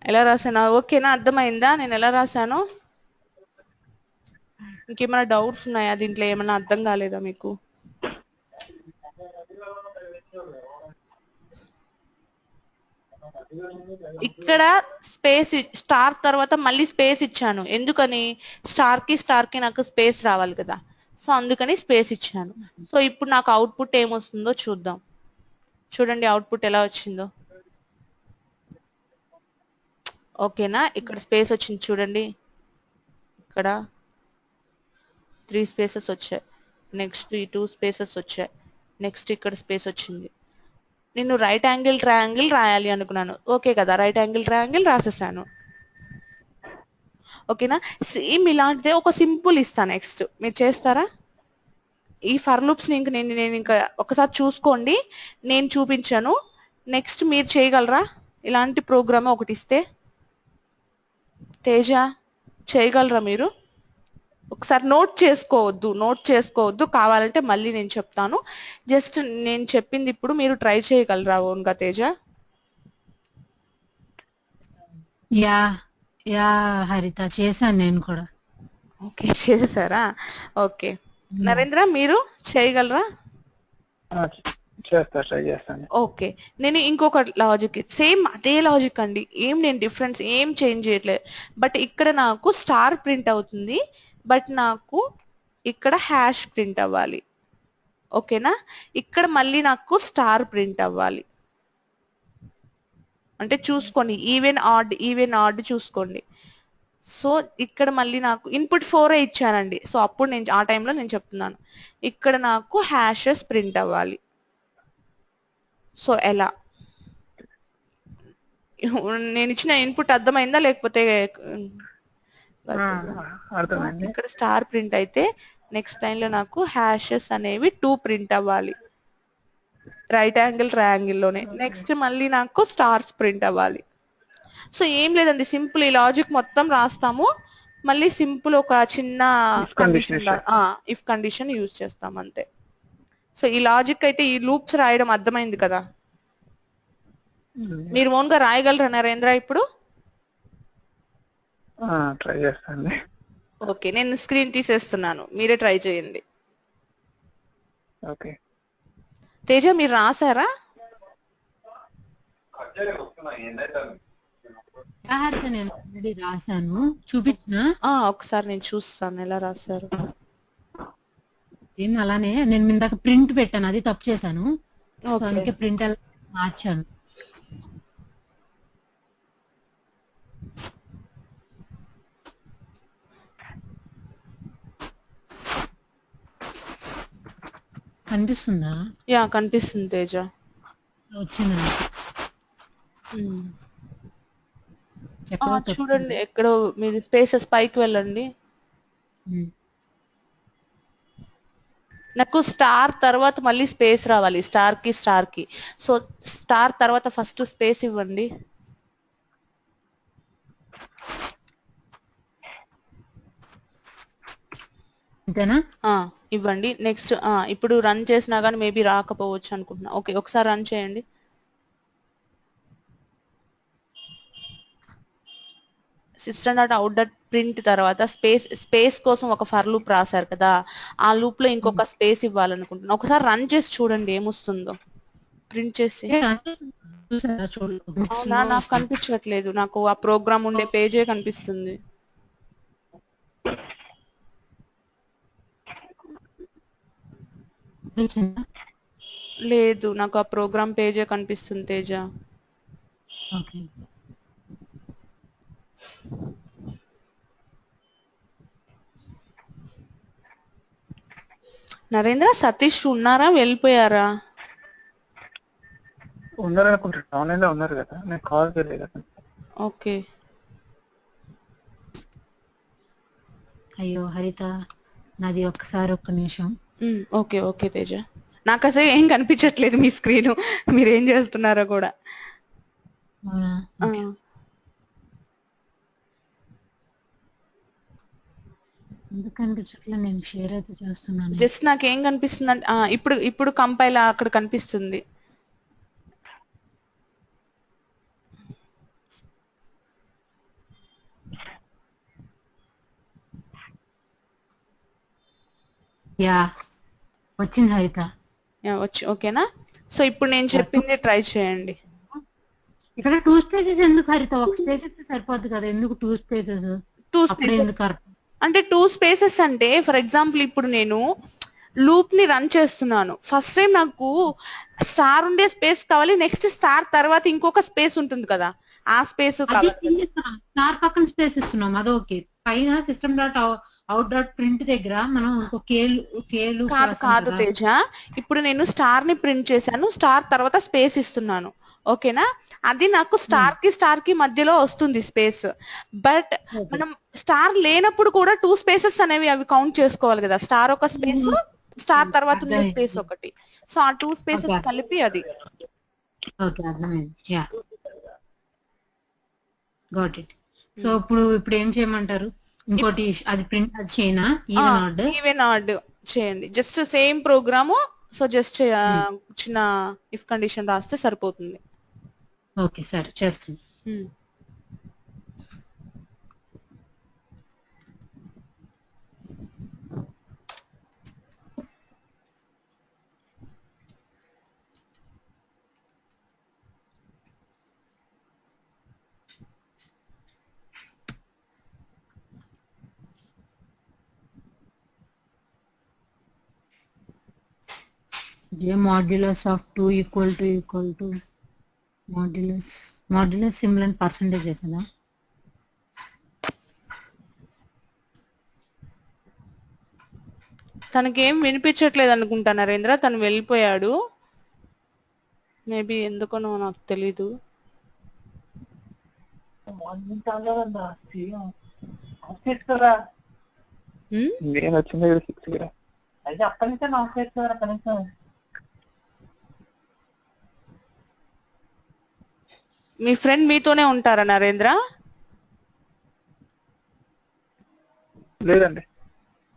ఎలా రాశాను ఓకేనా, అర్థమైందా నేను ఎలా రాశాను? ఇంకేమైనా డౌట్స్ ఉన్నాయా దీంట్లో, ఏమైనా అర్థం కాలేదా మీకు? ఇక్కడ స్పేస్ స్టార్ తర్వాత మళ్ళీ స్పేస్ ఇచ్చాను, ఎందుకని స్టార్ కి నాకు స్పేస్ రావాలి కదా, సో అందుకని స్పేస్ ఇచ్చాను. సో ఇప్పుడు నాకు అవుట్పుట్ ఏమొస్తుందో చూద్దాం. చూడండి అవుట్పుట్ ఎలా వచ్చిందో. ఓకేనా, ఇక్కడ స్పేస్ వచ్చింది చూడండి, ఇక్కడ 3 స్పేసెస్ వచ్చాయి, నెక్స్ట్ ఈ 2 స్పేసెస్ వచ్చాయి, నెక్స్ట్ ఇక్కడ స్పేస్ వచ్చింది. నేను రైట్ యాంగిల్ ట్రయాంగిల్ రాయాలి అనుకున్నాను, ఓకే కదా, రైట్ యాంగిల్ ట్రయాంగిల్ రాసేసాను. ఓకేనా, సేమ్ ఇలాంటిదే ఒక సింపుల్ ఇస్తాను నెక్స్ట్, మీరు చేస్తారా? ఈ ఫర్ లూప్స్ నేను ఇంకా ఒకసారి చూసుకోండి, నేను చూపించాను, నెక్స్ట్ మీరు చేయగలరా? ఇలాంటి ప్రోగ్రామ్ ఒకటి ఇస్తే తేజ చేయగలరా మీరు? ఒకసారి నోట్ చేసుకోవద్దు, కావాలంటే మళ్ళీ నేను చెప్తాను, జస్ట్ నేను చెప్పింది ఇప్పుడు మీరు ట్రై చేయగలరా ఓన్గా తేజ? యా యా హరిత చేశాను నేను కూడా. ఓకే చేసారా, ఓకే. నరేంద్ర మీరు చేయగలరా? ట్రై చేస్తాను. ఓకే, నేను ఇంకొక లాజిక్, సేమ్ అదే లాజిక్ అండి, నేను డిఫరెన్స్ ఏం చేంజ్ చేయట్లేదు, బట్ ఇక్కడ నాకు స్టార్ ప్రింట్ అవుతుంది, బట్ నాకు ఇక్కడ హ్యాష్ ప్రింట్ అవ్వాలి. ఓకేనా, ఇక్కడ మళ్ళీ నాకు స్టార్ ప్రింట్ అవ్వాలి, అంటే చూసుకోండి ఈవెన్ ఆడ్ చూసుకోండి. సో ఇక్కడ మళ్ళీ నాకు ఇన్పుట్ 4 ఇచ్చానండి, సో అప్పుడు నేను ఆ టైంలో నేను చెప్తున్నాను, ఇక్కడ నాకు హ్యాషెస్ ప్రింట్ అవ్వాలి. సో ఎలా, నేను ఇచ్చిన ఇన్పుట్ అర్థమైందా లేకపోతే? అర్థమైంది. ఇక్కడ స్టార్ ప్రింట్ అయితే నెక్స్ట్ లైన్ లో నాకు హ్యాషెస్ అనేవి 2 ప్రింట్ అవ్వాలి రైట్ యాంగిల్ ట్రయాంగిల్ లోనే, నెక్స్ట్ మళ్ళీ నాకు స్టార్స్ ప్రింట్ అవ్వాలి. సో ఏం లేదండి, సింపుల్ ఈ లాజిక్ మొత్తం రాస్తాము, మళ్ళీ సింపుల్ ఒక చిన్న ఇఫ్ కండిషన్ యూజ్ చేస్తాం అంతే. సో ఈ లాజిక్ అయితే ఈ లూప్స్ రాయడం అర్థమైంది కదా, మీరు ఓన్ గా రాయగలరా నరేంద్ర ఇప్పుడు? ట్రై చేస్తాను. ఓకే, నేను స్క్రీన్ తీసేస్తున్నాను, మీరే ట్రై చేయండి. ఓకే తేజ మీరు రాసారా? హరిత నేను ఆల్రెడీ రాశాను, చూపించిన. ఒకసారి నేను చూస్తాను ఎలా రాశారు. ఏం అలానే నేను ఇందాక ప్రింట్ పెట్టాను, అది తప్పు చేశాను, సో అందుకే ప్రింట్ మార్చాను. కనిపిస్తుందా? యా కనిపిస్తుంది తేజ, వచ్చిందండి. చూడండి ఎక్కడో మీరు స్పేసెస్ పైకి వెళ్ళండి, నాకు స్టార్ తర్వాత మళ్ళీ స్పేస్ రావాలి, స్టార్ కి. సో స్టార్ తర్వాత ఫస్ట్ స్పేస్ ఇవ్వండి. అంతేనా? ఇవ్వండి. నెక్స్ట్ ఇప్పుడు రన్ చేసినా కానీ మేబీ రాకపోవచ్చు అనుకుంటున్నా. ఓకే ఒకసారి రన్ చేయండి. system.out.print తర్వాత స్పేస్ కోసం ఒక ఫర్ లూప్ రాశారు కదా, ఆ లూప్ లో ఇంకొక స్పేస్ ఇవ్వాలనుకుంటున్నా. ఒకసారి రన్ చేసి చూడండి ఏమొస్తుందో ప్రింట్ చేసి. అవునా, నాకు కనిపించట్లేదు, నాకు ఆ ప్రోగ్రామ్ ఉండే పేజే కనిపిస్తుంది. కనిపించిందా? లేదు, నాకు ఆ ప్రోగ్రామ్ పేజే కనిపిస్తుంది తేజ. ఓకే. నరేంద్ర, సతీష్ ఉన్నారా, వెళ్ళిపోయారా? ఉన్నారు అనుకుంటారు, ఆన్లైన్ లో ఉన్నారు కదా, నేను కాల్ చేయలేదు అతను. ఓకే. అయ్యో హరిత, నాది ఒక్కసారి ఒక్క నిమిషం. ఓకే ఓకే తేజ, నాకు అసలు ఏం కనిపించట్లేదు మీ స్క్రీన్, మీరేం చేస్తున్నారో కూడా. అవునా? ఆ, ఓకే. ఎందుకు కనిపించట్లేదు? నేను షేర్ అయితే చేస్తున్నాను. జస్ట్ నాకేం కనిపిస్తుంది అంటే ఇప్పుడు ఇప్పుడు కంపైల్ అక్కడ కనిపిస్తుంది. యా, వచ్చింది హరిత. వచ్చి ఓకేనా? సో ఇప్పుడు నేను చెప్పింది ట్రై చేయండి. ఇక్కడ 2 స్పేసెస్ ఎందుకు హరిత? ఒక స్పేస్ ఇస్తే సరిపోద్ది కదా, ఎందుకు 2 స్పేసెస్? 2 అప్పుడే స్పేసెస్ ఎందుకు అర్థం? అంటే 2 స్పేసెస్ అంటే ఫర్ ఎగ్జాంపుల్ ఇప్పుడు నేను లూప్ ని రన్ చేస్తున్నాను. ఫస్ట్ టైం నాకు స్టార్ ఉండే స్పేస్ కావాలి, నెక్స్ట్ స్టార్ తర్వాత ఇంకొక స్పేస్ ఉంటుంది కదా, ఆ స్పేస్ అది కావాలి. కింద ఇస్తున్నాం, స్టార్ పక్కన స్పేస్ ఇస్తున్నాం, అది ఓకే. పైన system dot out dot print దగ్గర మనం ఇంకో కేలు కాదు కాదు తేజ, ఇప్పుడు నేను స్టార్ ని ప్రింట్ చేశాను, స్టార్ తర్వాత స్పేస్ ఇస్తున్నాను, ఓకేనా? అది నాకు స్టార్ కి మధ్యలో వస్తుంది స్పేస్. బట్ మనం స్టార్ లేనప్పుడు కూడా 2 స్పేసెస్ అనేవి అవి కౌంట్ చేసుకోవాలి కదా, స్టార్ ఒక స్పేస్, స్టార్ తర్వాత ఉండే స్పేస్ ఒకటి. సో ఆ 2 స్పేసెస్ కలిపి అది. ఓకే, అర్థమైంది. Yeah, got it. సో ఇప్పుడు ఏం చేయమంటారు? ఇంకోటి అది ప్రింట్ అది చేయనా? ఈవెన్ ఆడ్ చేయండి, just same program. So just చిన్న ఇఫ్ కండిషన్ రాస్తే సరిపోతుంది. ఓకే, సరే చేస్తుంది. Modulus of 2 equal to modulus symbol and percentage కదా. తనకేం వినిపించట్లేదు అనుకుంటా నరేంద్ర, తను వెళ్ళిపోయాడు. మేబీ ఎందుకనో నాకు తెలీదు. నేను వచ్చింది 6 కదా, అయితే అక్కడి నుంచే ఆఫ్ చేసుకోరా కనీసం. మీ ఫ్రెండ్ మీతోనే ఉంటారా నరేంద్ర? లేదండి.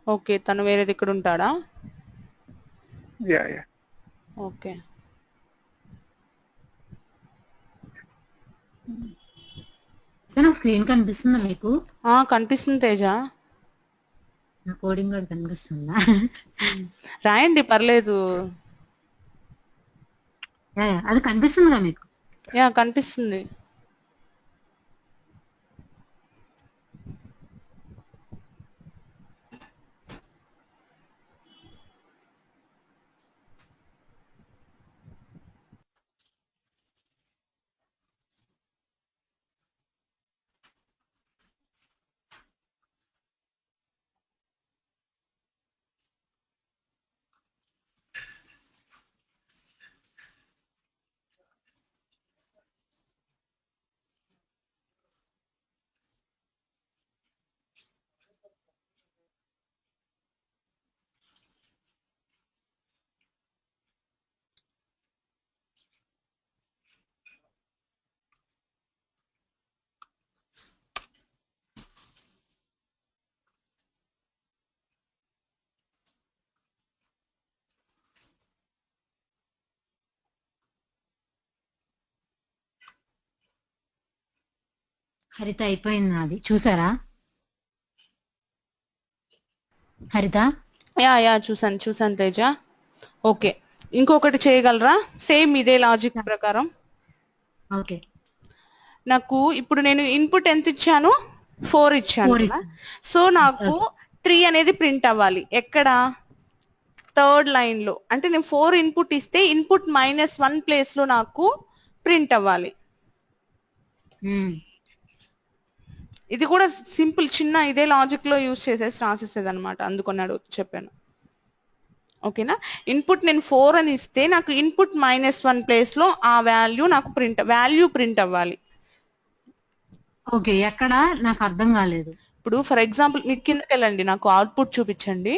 ఓకే, తను వేరే దగ్గర ఉంటాడా? Yeah yeah. ఓకే. స్క్రీన్ కనిపిస్తుందా మీకు? కనిపిస్తుంది తేజ. నా కోడింగ్ కూడా కనిపిస్తుందా? రాయండి, పర్లేదు. అది కనిపిస్తుందిగా మీకు? యా కనిపిస్తుంది. హరిత అయిపోయింది అది, చూసారా హరిత? యా యా చూసాను తేజ. ఓకే, ఇంకొకటి చేయగలరా సేమ్ ఇదే లాజిక్ ప్రకారం? ఓకే. నాకు ఇప్పుడు నేను ఇన్పుట్ ఎంత ఇచ్చాను? 4 ఇచ్చాను కదా. సో నాకు 3 అనేది ప్రింట్ అవ్వాలి. ఎక్కడ? థర్డ్ లైన్ లో అంటే నేను 4 ఇన్పుట్ ఇస్తే ఇన్పుట్ -1 ప్లేస్ లో నాకు ప్రింట్ అవ్వాలి. ఇది కూడా సింపుల్ చిన్న ఇదే లాజిక్ లో యూజ్ చేసేసి రాసేసేది అనమాట, అందుకని చెప్పాను. ఓకేనా, ఇన్పుట్ నేను 4 అని ఇస్తే నాకు ఇన్పుట్ -1 ప్లేస్ లో ఆ వాల్యూ నాకు ప్రింట్ అవ్వాలి. ఓకే, ఎక్కడ నాకు అర్థం కాలేదు. ఇప్పుడు ఫర్ ఎగ్జాంపుల్ మీకు కిందకి వెళ్ళండి, నాకు అవుట్పుట్ చూపించండి.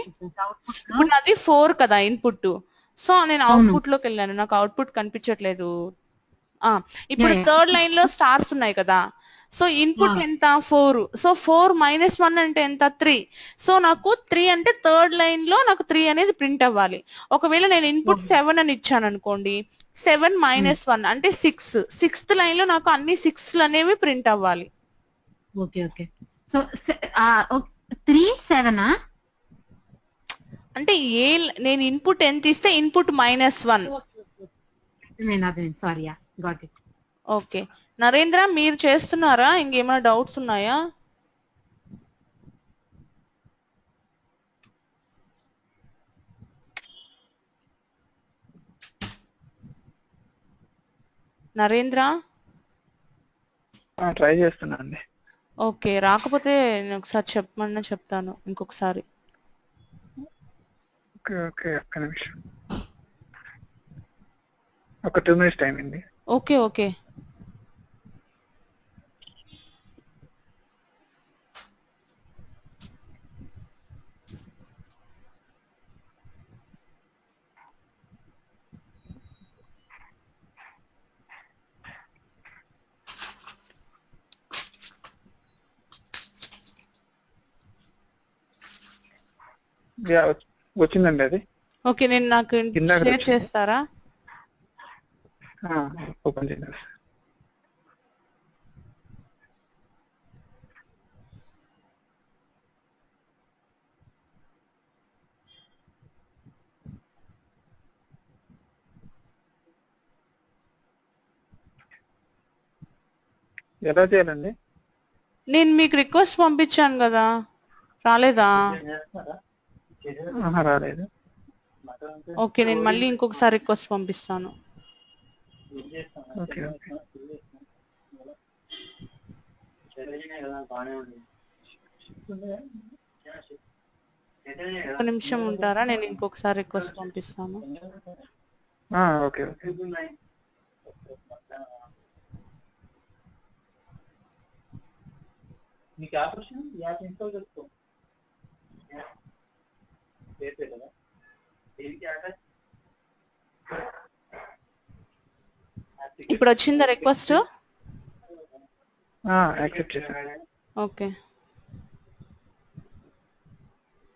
ఇప్పుడు నాది 4 కదా ఇన్పుట్, సో నేను అవుట్పుట్ లోకి వెళ్ళాను, నాకు అవుట్పుట్ కనిపించట్లేదు. ఇప్పుడు థర్డ్ లైన్ లో స్టార్స్ ఉన్నాయి కదా, సో ఇన్పుట్ ఎంత 4, సో 4 -1 అంటే ఎంత 3, సో నాకు 3 అంటే థర్డ్ లైన్ లో నాకు 3 అనేది ప్రింట్ అవ్వాలి. ఒకవేళ నేను ఇన్పుట్ 7 అని ఇచ్చాను అనుకోండి, 7 -1 అంటే 6, సిక్స్త్ లైన్ లో నాకు అన్ని 6 అనేవి ప్రింట్ అవ్వాలి. ఓకే ఓకే, సో 3 7 అంటే నేను ఇన్పుట్ ఎంత ఇస్తే input -1. Sorry, got it. Okay Narendra, మీరు చేస్తున్నారా? ఇంకేమైనా డౌట్స్ ఉన్నాయా? నరేంద్ర ట్రై చేస్తున్నా అండి. ఓకే, రాకపోతే నేను ఒకసారి చెప్పమన్నా చెప్తాను ఇంకొకసారి. ఓకే ఓకే, ఒక్క నిమిషం, ఒక 2 minutes టైం అండి. Okay okay. వచ్చిందండి అది. ఓకే, నేను నాకు షేర్ చేస్తారా? ఓపెన్ చేయండి. ఎలా చేయాలండి? నేను మీకు రిక్వెస్ట్ పంపించాను కదా, రాలేదా? రాలేదు. ఓకే, నేను మళ్ళీ ఇంకొకసారి రిక్వెస్ట్ పంపిస్తాను. Okay okay. ఒక నిమిషం ఉంటారా, నేను ఇంకొకసారి రిక్వెస్ట్ పంపిస్తాను. Okay okay. ఇప్పుడు వచ్చిందా రిక్వెస్ట్? యాక్సెప్ట్ చేశాను. ఓకే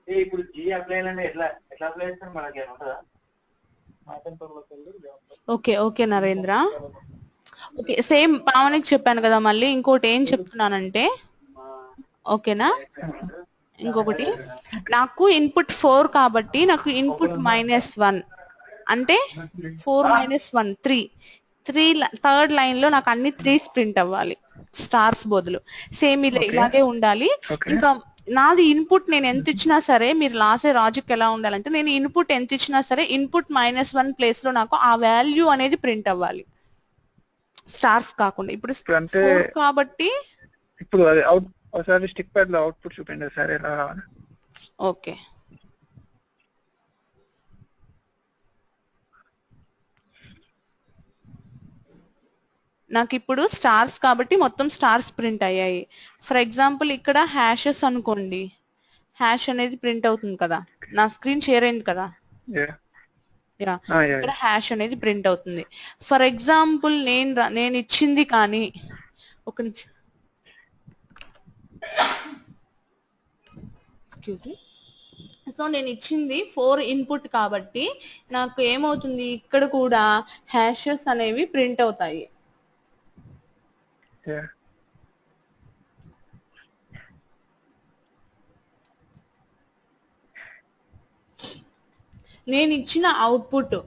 ఇప్పుడు జీ అప్లై అంటే ఎట్లా అప్లై చేస్తారు మనకి ఏమంటారా? Okay okay Narendra, okay same పావనికి చెప్పాను కదా, మళ్ళీ ఇంకోటి ఏం చెప్తున్నానంటే, ఓకేనా, ఇంకొకటి నాకు ఇన్పుట్ 4 కాబట్టి నాకు ఇన్పుట్ -1 అంటే 4 -1 3 థర్డ్ లైన్ లో నాకు అన్ని 3 ప్రింట్ అవ్వాలి, స్టార్స్ బదులు. సేమ్ ఇలాగే ఉండాలి. ఇంకా నాది ఇన్పుట్ నేను ఎంత ఇచ్చినా సరే, మీరు రాసే లాజిక్ ఎలా ఉండాలంటే, నేను ఇన్పుట్ ఎంత ఇచ్చినా సరే ఇన్పుట్ -1 ప్లేస్ లో నాకు ఆ వాల్యూ అనేది ప్రింట్ అవ్వాలి, స్టార్స్ కాకుండా. ఇప్పుడు 4 కాబట్టి ఇప్పుడు అది ఒకసారి స్టిక్ ప్యాడ్ లో అవుట్పుట్ చూపించండి సార్, ఎలా రావాలి. ఓకే నాకు ఇప్పుడు స్టార్స్ కాబట్టి మొత్తం స్టార్స్ ప్రింట్ అయ్యాయి. ఫర్ ఎగ్జాంపుల్ ఇక్కడ హ్యాషెస్ అనుకోండి, హ్యాష్ అనేది ప్రింట్ అవుతుంది కదా, నా స్క్రీన్ షేర్ అయింది కదా, ఇక్కడ హ్యాష్ అనేది ప్రింట్ అవుతుంది. ఫర్ ఎగ్జాంపుల్ నేను ఇచ్చింది కానీ, ఒక నిమిషం, సో నేను ఇచ్చింది 4 ఇన్పుట్ కాబట్టి నాకు ఏమవుతుంది, ఇక్కడ కూడా హ్యాషెస్ అనేవి ప్రింట్ అవుతాయి. నేను ఇచ్చిన అవుట్పుట్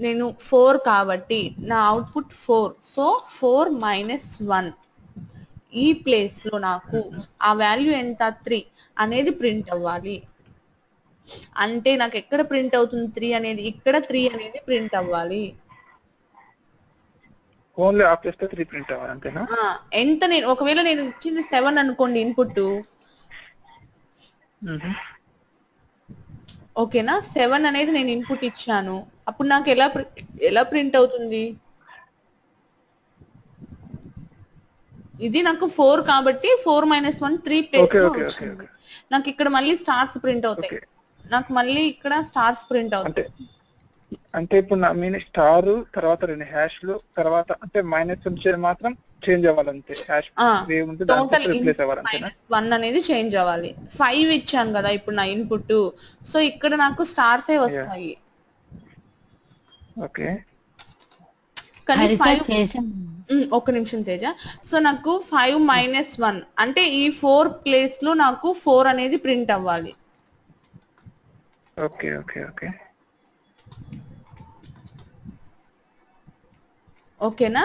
నేను 4 కాబట్టి నా అవుట్పుట్ 4, సో 4 -1 ఈ ప్లేస్ లో నాకు ఆ వాల్యూ ఎంత 3 అనేది ప్రింట్ అవ్వాలి. అంటే నాకు ఎక్కడ ప్రింట్ అవుతుంది 3 అనేది, ఇక్కడ 3 అనేది ప్రింట్ అవ్వాలి. ఓన్లీ ఆఫ్ చేస్తే 3 ప్రింట్ అవ్వాలి అంతేనా? ఎంత నేను ఒకవేళ నేను ఇచ్చింది 7 అనుకోండి ఇన్పుట్, ఓకేనా, 7 అనేది నేను ఇన్పుట్ ఇచ్చాను, అప్పుడు నాకు ఎలా ప్రింట్ అవుతుంది? ఇది నాకు 4 కాబట్టి 4 - 1 3 ప్లేస్ లో వచ్చింది. నాకు ఇక్కడ మళ్ళీ స్టార్స్ ప్రింట్ అవుతాయి, నాకు మళ్ళీ ఇక్కడ స్టార్స్ ప్రింట్ అవుతాయి. అంటే ఇప్పుడు నా మీన్ స్టార్ తర్వాత 2 హ్యాష్లు తర్వాత అంటే మైనస్ ఉంచేది మాత్రం చేంజ్ అవ్వాలంతే. హ్యాష్ ఏముంటే దాంతో రిప్లేస్ అవ్వాలంతేనా? -1 అనేది చేంజ్ అవ్వాలి. 5 ఇచ్చాను కదా ఇప్పుడు నా ఇన్పుట్, సో ఇక్కడ నాకు స్టార్సే వస్తాయి. ఓకే, కానీ 5 ఒక నిమిషం తేజ. సో నాకు 5 - 1 అంటే ఈ 4 ప్లేస్ లో నాకు 4 అనేది ప్రింట్ అవ్వాలి. ఓకే ఓకే ఓకే ఓకేనా?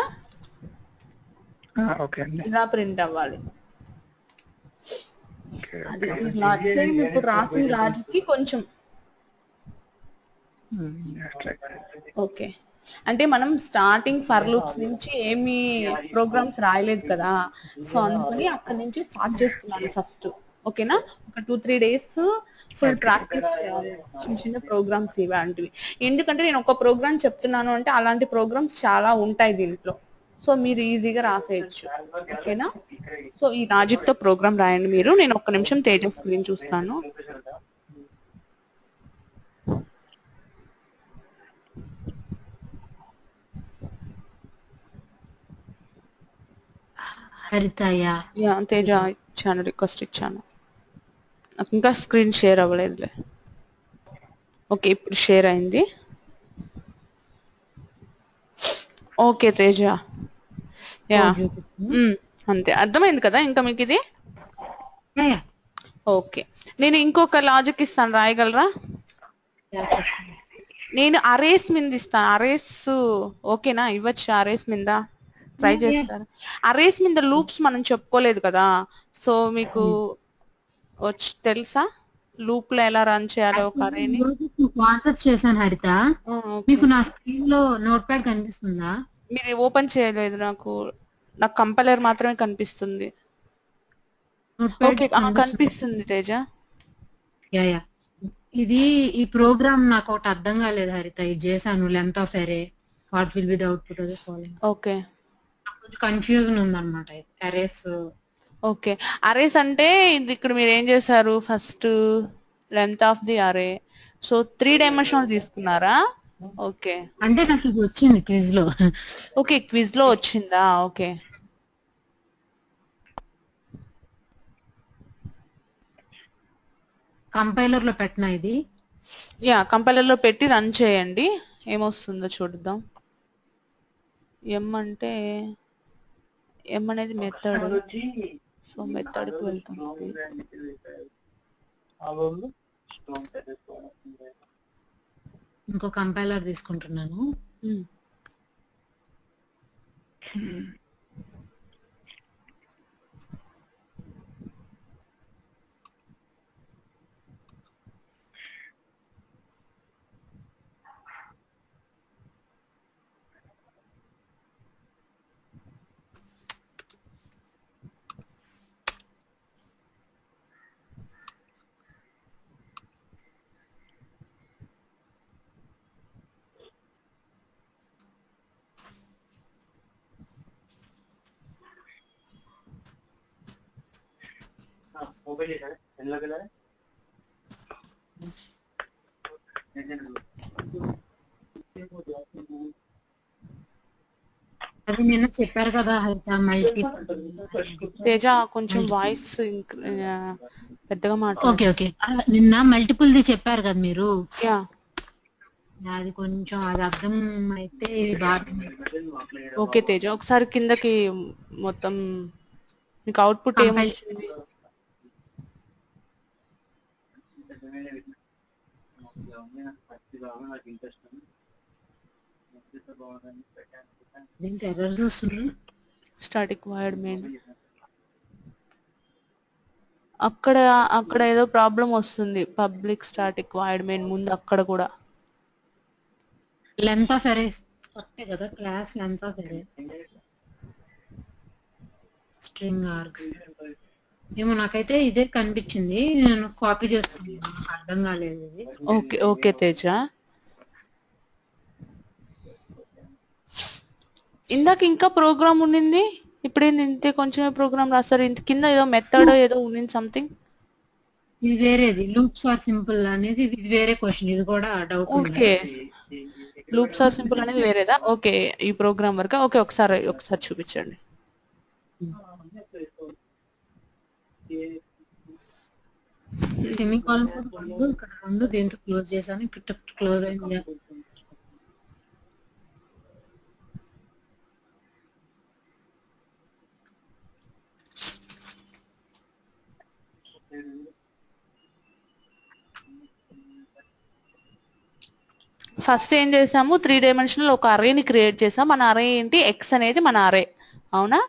ఓకే అండి, ఇలా ప్రింట్ అవ్వాలి. అది ఇప్పుడు రాసిన లాజిక్ కి కొంచెం ఓకే. అంటే మనం స్టార్టింగ్ ఫర్ లూప్స్ నుంచి ఏమి ప్రోగ్రామ్స్ రాయలేదు కదా, సో అందుకని అక్కడి నుంచి స్టార్ట్ చేస్తున్నాను ఫస్ట్. ఓకేనా? ఒక 2-3 days ఫుల్ ప్రాక్టీస్ చేయాలి చిన్న చిన్న ప్రోగ్రామ్స్ ఇలాంటివి. ఎందుకంటే నేను ఒక ప్రోగ్రామ్ చెప్తున్నాను అంటే అలాంటి ప్రోగ్రామ్స్ చాలా ఉంటాయి దీంట్లో, సో మీరు ఈజీగా రాసేయచ్చు. ఓకేనా? సో ఈ లాజిక్ తో ప్రోగ్రామ్ రాయండి మీరు. నేను ఒక్క నిమిషం తేజ స్క్రీన్ చూస్తాను. హరితయ్య తేజ ఇచ్చాను, రిక్వెస్ట్ ఇచ్చాను. నాకు ఇంకా స్క్రీన్ షేర్ అవ్వలేదులే. ఓకే, ఇప్పుడు షేర్ అయింది. ఓకే తేజ, యా అంతే అర్థమైంది కదా ఇంకా మీకు ఇది? ఓకే, నేను ఇంకొక లాజిక్ ఇస్తాను, రాయగలరా? నేను అరేస్ మీద ఇస్తాను. అరేస్ ఓకేనా? ఇవ్వచ్చు అరేస్ మీద ట్రై చేస్తారు. అరేస్ మీద లూప్స్ మనం చెప్పుకోలేదు కదా, సో మీకు తెలుసా లూప్ లో ఎలా రన్ చేయాలో ఒక అరేని? కాన్సెప్ట్ చేశాను హరిత. మీకు నా స్క్రీన్ లో నోట్ ప్యాడ్ కనిపిస్తుందా? మీరు ఓపెన్ చేయలేదు, నాకు కంపైలర్ మాత్రమే కనిపిస్తుంది. ఓకే, కనిపిస్తుంది తేజ. యా యా, ఇది ఈ ప్రోగ్రామ్ నాకు ఒకటి అర్థం కాలేదు హరిత. ఇది చేశాను, లెంత్ ఆఫ్ అరే what will be the output of the following. Okay, కొంచెం కన్ఫ్యూజన్ ఉందన్నమాట అరేస్. ఓకే, అరేస్ అంటే ఇది ఇక్కడ మీరు ఏం చేశారు, ఫస్ట్ లెంత్ ఆఫ్ ది అరే, సో 3 డైమెన్షనల్ తీసుకున్నారా? ఓకే, అంటే నాకు ఇది వచ్చింది క్విజ్ లో. ఓకే, క్విజ్ లో వచ్చిందా? ఓకే, కంపైలర్ లో పెట్టినా ఇది. యా, కంపైలర్ లో పెట్టి రన్ చేయండి, ఏమొస్తుందో చూద్దాం. ఎం అంటే ఎం అనేది మెథడ్, సో మెథడ్ కి వెళ్తుంది. ఇంకో కంపైలర్ తీసుకుంటున్నాను. అది నిన్న చెప్పారు కదా హరిత, తేజ కొంచెం వాయిస్ పెద్దగా మాట్లాడు. ఓకే ఓకే, నిన్న మల్టిపుల్ ది చెప్పారు కదా మీరు. యా, అది కొంచెం అది అర్థం అయితే బాగా. ఓకే తేజ, ఒకసారి కిందకి మొత్తం మీకు అవుట్పుట్ ఏమొచ్చింది? ఎర్రర్స్ వస్తుంది. స్టాటిక్ వాయిడ్ మెయిన్ అక్కడ అక్కడ ఏదో ప్రాబ్లం వస్తుంది, పబ్లిక్ స్టాటిక్ వాయిడ్ మెయిన్ ముందు అక్కడ కూడా. లెంత్ ఆఫ్ అరే కొట్టే కదా, క్లాస్ లెంత్ ఆఫ్ అరే స్ట్రింగ్ ఆర్గ్స్ ఏమో నాకైతే ఇదే కనిపించింది, నేను కాపీ చేసుకున్నాను, నాకు అర్థం కాలేదు ఇది. ఓకే ఓకే తేజ, ఇందాక ఇంకా ప్రోగ్రామ్ ఉండింది, ఇప్పుడేంది ఇంతే కొంచెమే ప్రోగ్రామ్ రాస్తారు, ఇంత కింద ఏదో మెథడ్ ఏదో ఉండింది సంథింగ్. ఇది వేరేది, లూప్స్ ఆర్ సింపుల్ అనేది ఇది వేరే క్వశ్చన్, ఇది కూడా డౌట్ ఉంది. ఓకే, లూప్స్ ఆర్ సింపుల్ అనేది వేరేదా? ఓకే, ఈ ప్రోగ్రామ్ వరకు ఓకే, ఒకసారి చూపించండి. సెమీకాలన్ రెండు, ఇక్కడ రెండు, దీంతో క్లోజ్ చేశాను, ఇక్కడ క్లోజ్ అయింది. ఫస్ట్ ఏం చేసాము, 3 డైమెన్షనల్ ఒక అరేని క్రియేట్ చేసాం. మన అరే ఏంటి, ఎక్స్ అనేది మన అరే, అవునా?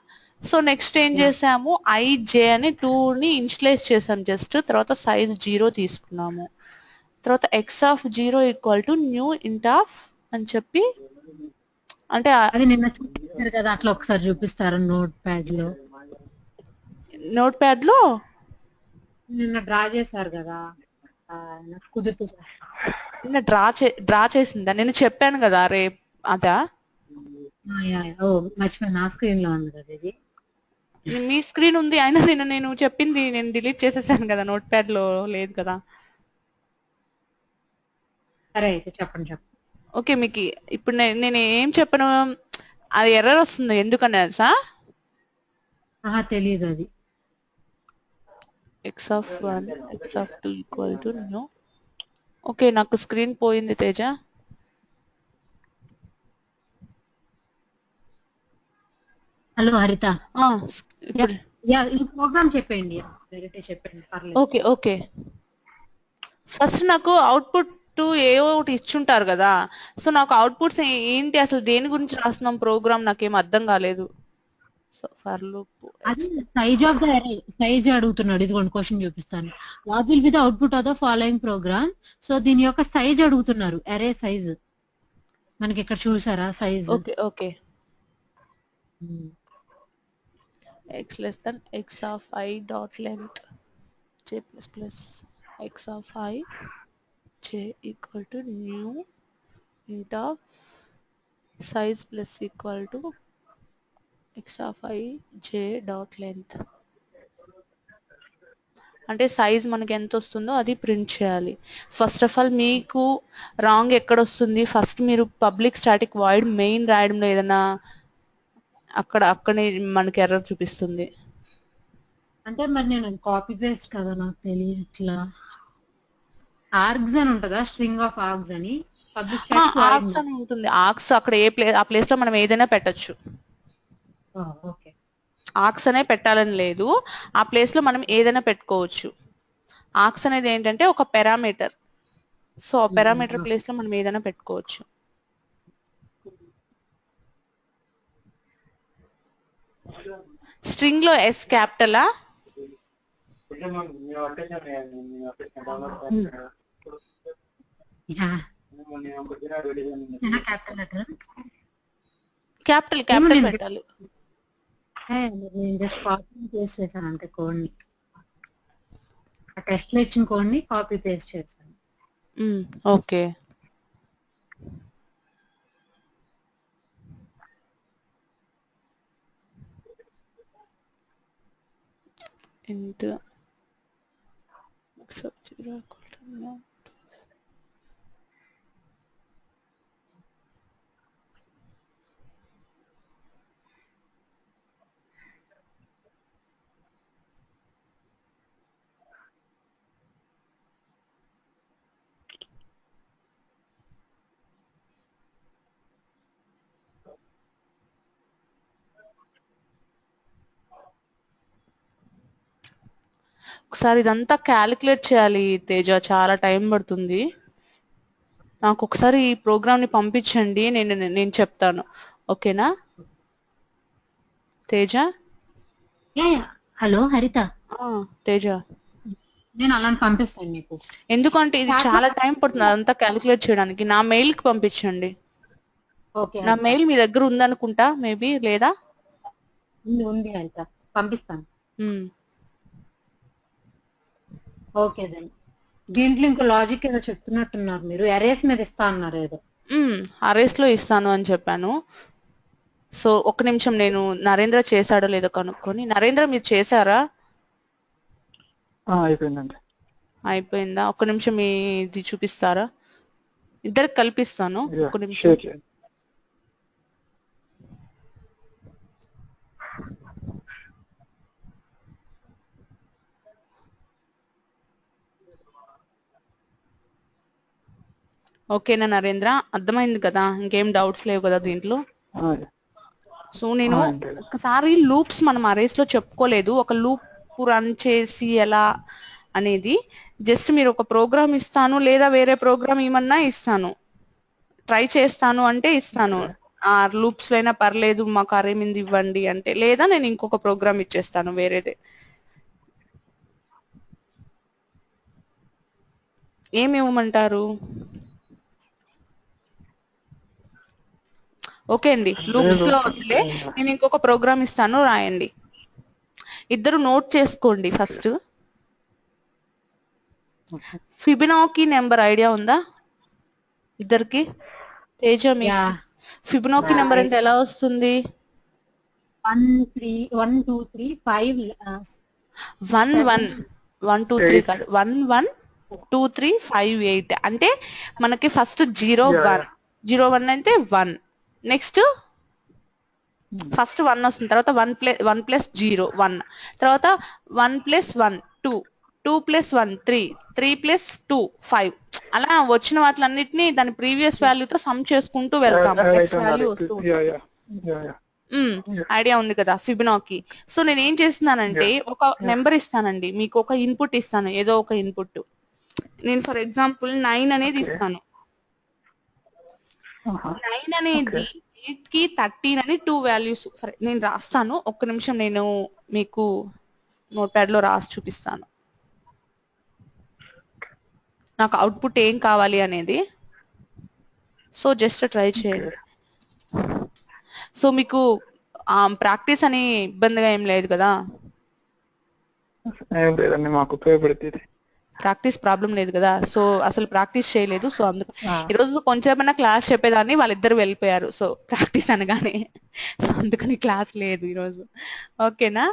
సో నెక్స్ట్ ఏం చేసాము, ఐ-జే అని 2ని ఇనిషియలైజ్ చేసాం జస్ట్, తర్వాత సైజ్ 0 తీసుకున్నాము, తర్వాత X of 0 equal to new ఇంట్ ఆఫ్ అని చెప్పి, అంటే అది నిన్న చూపిస్తారు కదా, అట్లా ఒకసారి చూపిస్తారు నోట్ ప్యాడ్ లో. నోట్ ప్యాడ్ లో నిన్న డ్రా చేశారు కదా, నాకు కుదిరితే నిన్న డ్రా చేసిందా? నేను చెప్పాను కదా రే, అదా? ఓ మర్చిపోయి, నా స్క్రీన్ లో ఉంది కదా ఇది. మీ స్క్రీన్ ఉంది, అయినా నేను చెప్పింది నేను డిలీట్ చేసేసాను కదా, నోట్ ప్యాడ్ లో లేదు కదా. సరే అయితే చెప్పండి. ఓకే, మీకు ఇప్పుడు నేను ఏం చెప్పను, అది ఎర్రర్ వస్తుంది, ఎందుకని తెలుసా? తెలియదు అది. X of 1 X of 2 equal to new. Okay, నాకు స్క్రీన్ పోయింది తేజ. హలో హరిత, ఇప్పుడు ఈ ప్రోగ్రామ్ చెప్పండి, చెప్పండి పర్లేదు. ఓకే ఓకే, ఫస్ట్ నాకు అవుట్పుట్ ఏవో ఒకటి ఇచ్చుంటారు కదా, సో నాకు అవుట్పుట్స్ ఏంటి, అసలు దేని గురించి రాస్తున్నాం ప్రోగ్రామ్, నాకేం అర్థం కాలేదు. సో ఫర్ లూప్ అది size of the array, size అడుగుతున్నాడు, ఇదిగోండి క్వశ్చన్ చూపిస్తాను. What will be the output of the following program, so దీని యొక్క సైజ్ అడుగుతున్నారు, అరే సైజ్. మనకి ఇక్కడ చూసారా size? Okay okay, x less than x of I dot length j plus plus x of I j equal to new int of size plus equal to x of I j dot length. అంటే size మనకి ఎంత వస్తుందో అది print చేయాలి. First of all మీకు wrong ఎక్కడ వస్తుంది, first మీరు పబ్లిక్ స్టాటిక్ వాయిడ్ మెయిన్ రాయడంలో ఏదైనా అక్కడనే మనకి ఎర్రర్ చూపిస్తుంది. అంటే మరి నేను కాపీ పేస్ట్ కదా, నాకు తెలియదు ఇట్లా. ఆర్గ్స్ అని ఉంటుందా, స్ట్రింగ్ ఆఫ్ ఆర్గ్స్ అని, పబ్లిక్ ఆర్గ్స్ అని ఉంటుంది. ఆర్గ్స్ అక్కడ ఆ ప్లేస్ లో మనం ఏదైనా పెట్టచ్చు. ఓకే, ఆర్గ్స్ అనే పెట్టాలని లేదు, ఆ ప్లేస్ లో మనం ఏదైనా పెట్టుకోవచ్చు. ఆర్గ్స్ అనేది ఏంటంటే ఒక పారామీటర్, సో ఆ పారామీటర్ ప్లేస్ లో మనం ఏదైనా పెట్టుకోవచ్చు. స్ట్రింగ్ లో ఎస్ క్యాపిటలా? క్యాపిటల్ పెట్టాలి. నేను జస్ట్ కాపీ పేస్ట్ చేశాను అంతే కోడ్ని, ఆ టెస్ట్ లో ఇచ్చిన కోడ్ని కాపీ పేస్ట్ చేశాను. Okay, int x of 0 equal to no. ఒకసారి ఇదంతా క్యాలిక్యులేట్ చేయాలి తేజ, చాలా టైం పడుతుంది. నాకు ఒకసారి ఈ ప్రోగ్రామ్ ని పంపించండి, నేను చెప్తాను, ఓకేనా తేజ? హలో హరిత, తేజ నేను అలాంటి పంపిస్తాను మీకు. ఎందుకంటే ఇది చాలా టైం పడుతుంది అదంతా క్యాలిక్యులేట్ చేయడానికి. నా మెయిల్ కి పంపించండి. ఓకే నా మెయిల్ మీ దగ్గర ఉందనుకుంటా, మేబీ లేదా? ఉంది హరిత, పంపిస్తాను. Okay then. దీంట్లో ఇంకో లాజిక్ ఏదో చెప్తున్నట్టున్నారు మీరు, అరేస్ మీద ఇస్తా అన్నారు ఏదో. అరేస్ లో ఇస్తాను అని చెప్పాను. సో ఒక్క నిమిషం, నేను నరేంద్ర చేశాడో లేదో కనుక్కొని. నరేంద్ర మీరు చేశారా? అయిపోయిందండి. అయిపోయిందా? ఒక్క నిమిషం ఇది చూపిస్తారా? ఇద్దరికి కల్పిస్తాను, ఒక్క నిమిషం. ఓకేనా నరేంద్ర, అర్థమైంది కదా? ఇంకేం డౌట్స్ లేవు కదా దీంట్లో? సో నేను ఒకసారి లూప్స్ మనం అరేస్ లో చెప్పుకోలేదు, ఒక లూప్ రన్ చేసి ఎలా అనేది. జస్ట్ మీరు ఒక ప్రోగ్రామ్ ఇస్తాను లేదా వేరే ప్రోగ్రామ్ ఏమన్నా ఇస్తాను, ట్రై చేస్తాను అంటే ఇస్తాను. ఆ లూప్స్ అయినా పర్లేదు, మాకు అరే మీద ఇవ్వండి అంటే, లేదా నేను ఇంకొక ప్రోగ్రామ్ ఇచ్చేస్తాను వేరేదే. ఏమి ఇవ్వమంటారు? ఓకే అండి, లూప్స్ లో వదిలే నేను ఇంకొక ప్రోగ్రామ్ ఇస్తాను, రాయండి. ఇద్దరు నోట్ చేసుకోండి ఫస్ట్. ఫిబొనాకీ నెంబర్ ఐడియా ఉందా ఇద్దరికి? తేజ మీకు ఫిబొనాకీ నెంబర్ అంటే ఎలా వస్తుంది? 1 2 3 5 1 1 1 2 3 కాదు, 1 1 2 3 5 8 అంటే మనకి ఫస్ట్ 0 1 0 1 అంటే 1, నెక్స్ట్ ఫస్ట్ 1 వస్తుంది, తర్వాత 1 ప్లస్ 0 1, తర్వాత 1 ప్లస్ 1 2, 2 ప్లస్ 1 3, 3 ప్లస్ 2 5. అలా వచ్చిన వాటిలన్నిటిని దాని ప్రీవియస్ వాల్యూతో సమ్ చేసుకుంటూ వెళ్తాము, నెక్స్ట్ వాల్యూ వస్తూ ఐడియా ఉంది కదా ఫిబొనాకీ. సో నేను ఏం చేస్తున్నానంటే ఒక నెంబర్ ఇస్తానండి, మీకు ఒక ఇన్పుట్ ఇస్తాను, ఏదో ఒక ఇన్పుట్. నేను ఫర్ ఎగ్జాంపుల్ 9 అనేది ఇస్తాను. 9 అనేది 8 కి 13 అని 2 వాల్యూస్ నేను రాస్తాను. ఒక్క నిమిషం, నేను మీకు నోట్ ప్యాడ్ లో రాసి చూపిస్తాను నాకు అవుట్పుట్ ఏం కావాలి అనేది. సో జస్ట్ ట్రై చేయండి. సో మీకు ప్రాక్టీస్ అని ఇబ్బందిగా ఏం లేదు కదా? మాకు ఉపయోగపడుతుంది, ప్రాక్టీస్ ప్రాబ్లం లేదు కదా? సో అసలు ప్రాక్టీస్ చేయలేదు, సో అందుకు ఈరోజు కొంచెమైనా క్లాస్ చెప్పేదాన్ని, వాళ్ళిద్దరు వెళ్ళిపోయారు. సో ప్రాక్టీస్ అనగానే, సో అందుకని క్లాస్ లేదు ఈరోజు. ఓకేనా?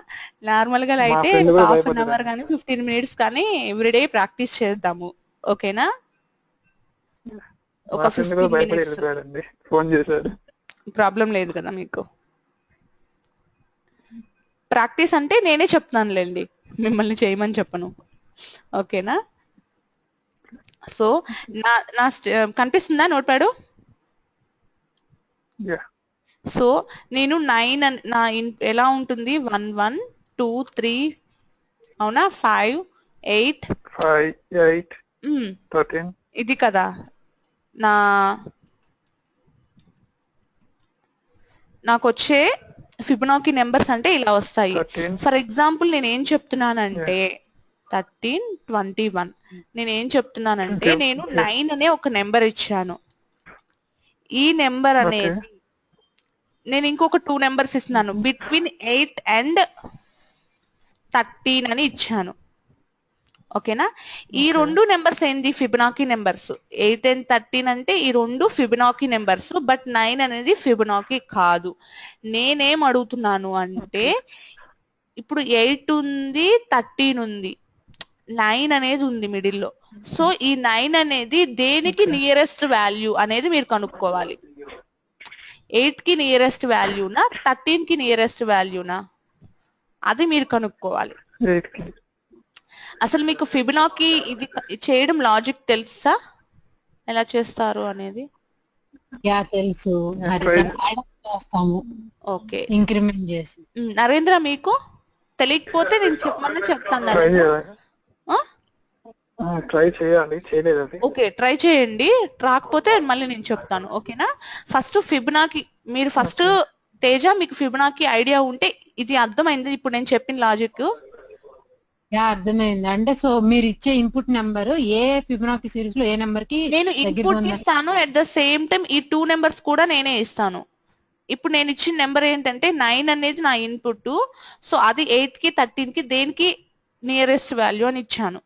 నార్మల్ గా అయితే హాఫ్ అన్ అవర్ కానీ 15 మినిట్స్ కానీ ఎవ్రీడే ప్రాక్టీస్ చేద్దాము. ఓకేనా? ఒక 15 మినిట్స్. ఫోన్ చేశారు, ప్రాబ్లం లేదు కదా మీకు? ప్రాక్టీస్ అంటే నేనే చెప్తానులేండి, మిమ్మల్ని చేయమని చెప్పను. ఓకేనా? సో నా కనిపిస్తుందా నోట్ ప్యాడ్? సో నేను 9 నా ఎలా ఉంటుంది? 1 1 2 3 అవునా, 5 8 13 ఇది కదా నాకు వచ్చే ఫిబొనాకీ నెంబర్స్ అంటే ఇలా వస్తాయి. ఫర్ ఎగ్జాంపుల్ నేను ఏం చెప్తున్నానంటే 13 21. నేను ఏం చెప్తున్నానంటే నేను 9 అనే ఒక నెంబర్ ఇచ్చాను. ఈ నెంబర్ అనేది నేను ఇంకొక 2 నెంబర్స్ ఇస్తున్నాను, బిట్వీన్ 8 అండ్ 13 అని ఇచ్చాను. ఓకేనా? ఈ రెండు నెంబర్స్ ఏంటి? Fibonacci numbers. 8 and 13 అంటే ఈ రెండు ఫిబొనాకీ నెంబర్స్, బట్ 9 అనేది ఫిబొనాకీ కాదు. నేనేం అడుగుతున్నాను అంటే, ఇప్పుడు 8 ఉంది, 13 ఉంది, 9 అనేది ఉంది మిడిల్లో. సో ఈ 9 అనేది దేనికి నియరెస్ట్ వాల్యూ అనేది మీరు కనుక్కోవాలి. 8 కి నియరెస్ట్ వాల్యూనా, 13 కి నియరెస్ట్ వాల్యూనా, అది మీరు కనుక్కోవాలి. అసలు మీకు ఫిబొనాకీ ఇది చేయడం లాజిక్ తెలుసా, ఎలా చేస్తారు అనేది? తెలుసు, చేస్తాము. ఓకే, ఇంక్రిమెంట్ చేసి. నరేంద్ర మీకు తెలియకపోతే నేను చెప్పమని చెప్తాను. ట్రై చేయాలి, చేయలేదు అది. ఓకే, ట్రై చేయండి, రాకపోతే మళ్ళీ నేను చెప్తాను. ఓకేనా? ఫస్ట్ ఫిబొనాకీ మీరు ఫస్ట్ తేజ మీకు ఫిబొనాకీ ఐడియా ఉంటే ఇది అర్థమైంది ఇప్పుడు నేను చెప్పిన లాజిక్? అర్థమైంది. అంటే సో మీరు ఇచ్చే ఇన్పుట్ నెంబర్ ఏ ఫిబొనాకీ సిరీస్ లో ఏ నెంబర్ కి నేను దగ్గరగా ఇన్పుట్ ఉందని. ఇస్తాను, అట్ ద సేమ్ టైం ఈ 2 నెంబర్స్ కూడా నేనే ఇస్తాను. ఇప్పుడు నేను ఇచ్చిన నెంబర్ ఏంటంటే 9 అనేది నా ఇన్పుట్, సో అది 8 కి 13 కి దేనికి నియరెస్ట్ వాల్యూ అని ఇచ్చాను.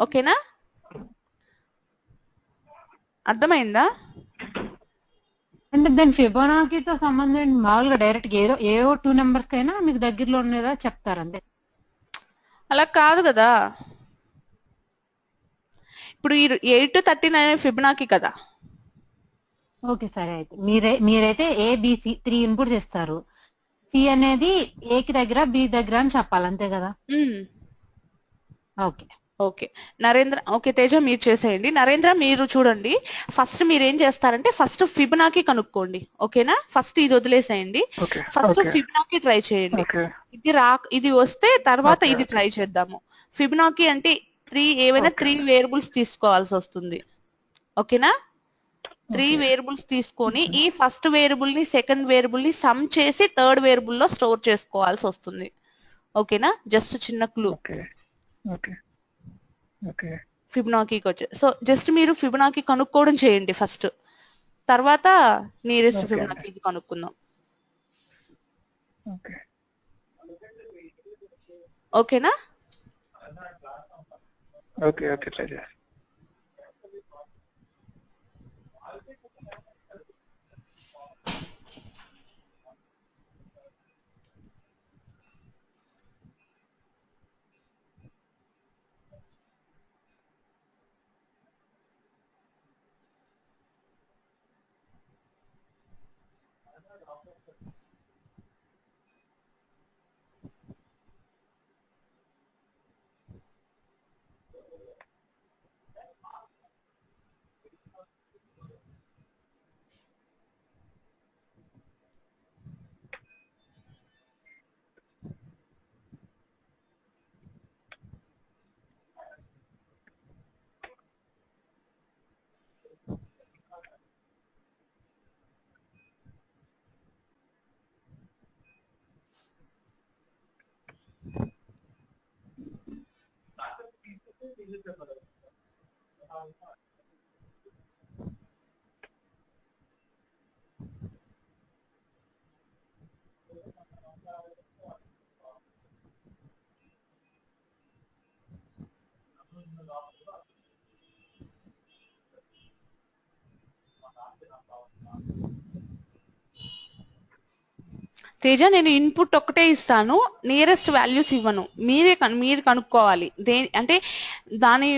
ఓకేనా, అర్థమైందా? అంటే దాని ఫిబొనాకీతో సంబంధం మామూలుగా డైరెక్ట్ ఏవో 2 నెంబర్స్ కైనా మీకు దగ్గరలో ఉన్నదా చెప్తారు అంతే. అలా కాదు కదా, ఇప్పుడు ఈ 8 13 అనే ఫిబొనాకీ కదా. ఓకే సరే, అయితే మీరైతే ఏబిసి 3 ఇన్పుట్స్ ఇస్తారు. సి అనేది ఏ కి దగ్గర బి దగ్గర అని చెప్పాలి అంతే కదా. Okay okay Narendra, okay Teja మీరు చేసేయండి. నరేంద్ర మీరు చూడండి, ఫస్ట్ మీరు ఏం చేస్తారంటే ఫస్ట్ ఫిబొనాకీ కనుక్కోండి. ఓకేనా, ఫస్ట్ ఇది వదిలేసేయండి, okay first okay Fibonacci try చేయండి. ఓకే ఇది వస్తే తర్వాత ఓకే ఇది ఓకే ట్రై చేద్దాము. ఫిబొనాకీ అంటే ఏవైనా ఓకే 3 వేరియబుల్స్ తీసుకోవాల్సి వస్తుంది. ఓకేనా, 3 ఓకే వేరియబుల్స్ తీసుకొని ఈ ఫస్ట్ వేరియబుల్ ని సెకండ్ వేరియబుల్ ని సమ్ చేసి థర్డ్ వేరియబుల్ లో స్టోర్ చేసుకోవాల్సి వస్తుంది. ఓకేనా, జస్ట్ చిన్న క్లూ ఓకే ఓకే ఓకే ఫిబొనాకీకి వచ్చే. సో జస్ట్ మీరు ఫిబొనాకీ కనుక్కోవడం చేయండి ఫస్ట్, తర్వాత నియరెస్ట్ ఓకే అండి. ఫిబొనాకీ కనుక్కుందాం. ఓకే ఓకేనా, ఓకే ఓకే ట్రై చేస్తాను. తేజ నేను ఇన్పుట్ ఒక్కటే ఇస్తాను, నియరెస్ట్ వాల్యూస్ ఇవ్వను. మీరు కనుక్కోవాలి అంటే దాని.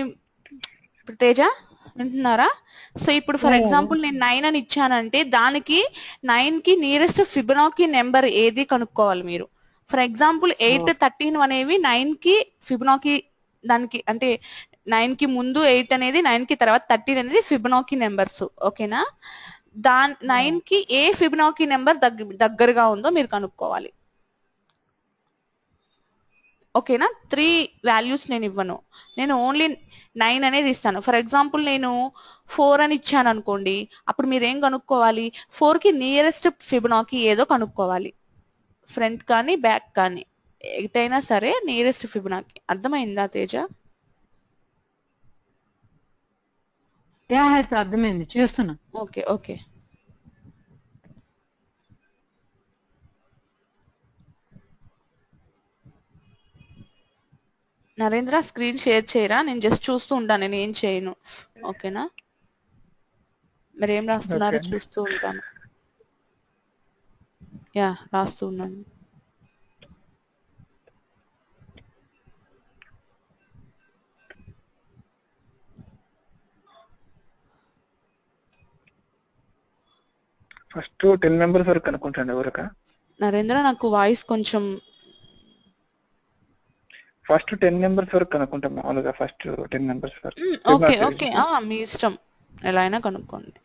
ఇప్పుడు తేజ వింటున్నారా? సో ఇప్పుడు ఫర్ ఎగ్జాంపుల్ నేను 9 అని ఇచ్చానంటే దానికి 9 కి నియరెస్ట్ ఫిబొనాకీ నెంబర్ ఏది కనుక్కోవాలి మీరు. ఫర్ ఎగ్జాంపుల్ 8 13 అనేవి 9 కి ఫిబొనాకీ, దానికి అంటే 9 కి ముందు 8 అనేది, 9 కి తర్వాత 13 అనేది ఫిబొనాకీ నెంబర్స్. ఓకేనా, 9 కి ఏ ఫిబొనాకీ నెంబర్ దగ్గరగా ఉందో మీరు కనుక్కోవాలి. ఓకేనా, 3 వాల్యూస్ నేను ఇవ్వను, నేను ఓన్లీ 9 అనేది ఇస్తాను. ఫర్ ఎగ్జాంపుల్ నేను 4 అని ఇచ్చాను అనుకోండి, అప్పుడు మీరు ఏం కనుక్కోవాలి, 4 కి నియరెస్ట్ ఫిబొనాకీ ఏదో కనుక్కోవాలి. ఫ్రంట్ కానీ బ్యాక్ కానీ ఎటైనా సరే నియరెస్ట్ ఫిబొనాకీ. అర్థమైందా తేజ? అర్థమైంది, చేస్తున్నా. Okay okay Narendra screen share చేయరా, నేను జస్ట్ చూస్తూ ఉంటాను, నేను ఏం చేయను. ఓకేనా, మీరు ఏం రాస్తున్నారో ఓకే చూస్తూ ఉంటాను. యా రాస్తూ ఉన్నాను. ఫస్ట్ 10 మెంబర్స్ వరకు అనుకుంటాను ఎవరక. నరేంద్ర నాకు వాయిస్ కొంచెం. ఫస్ట్ 10 మెంబర్స్ వరకు అనుకుంటాం మామూలుగా, ఫస్ట్ 10 మెంబర్స్ వరకు. ఓకే ఓకే మీ ఇష్టం, ఎలా అయినా కనుక్కోండి.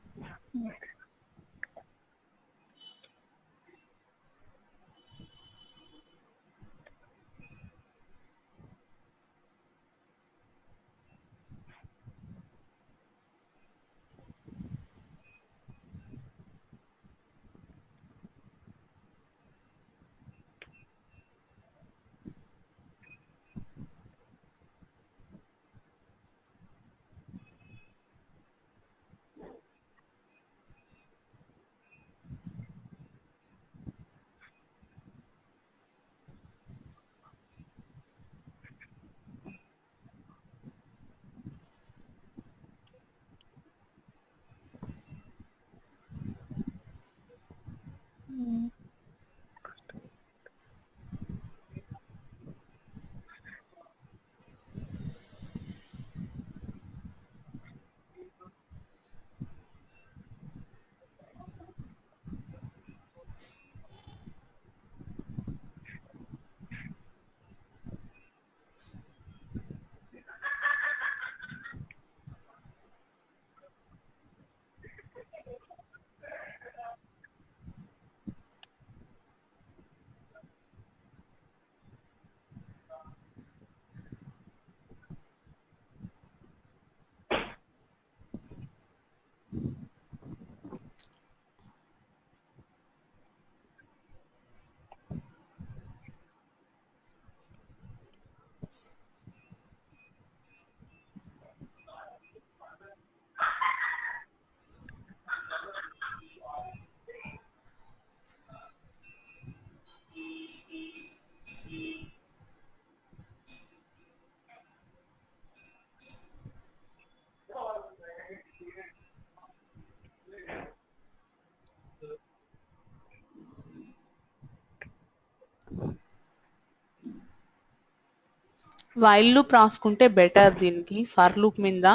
వైల్ లూప్ రాసుకుంటే బెటర్ దీనికి ఫర్ లూప్ మీద.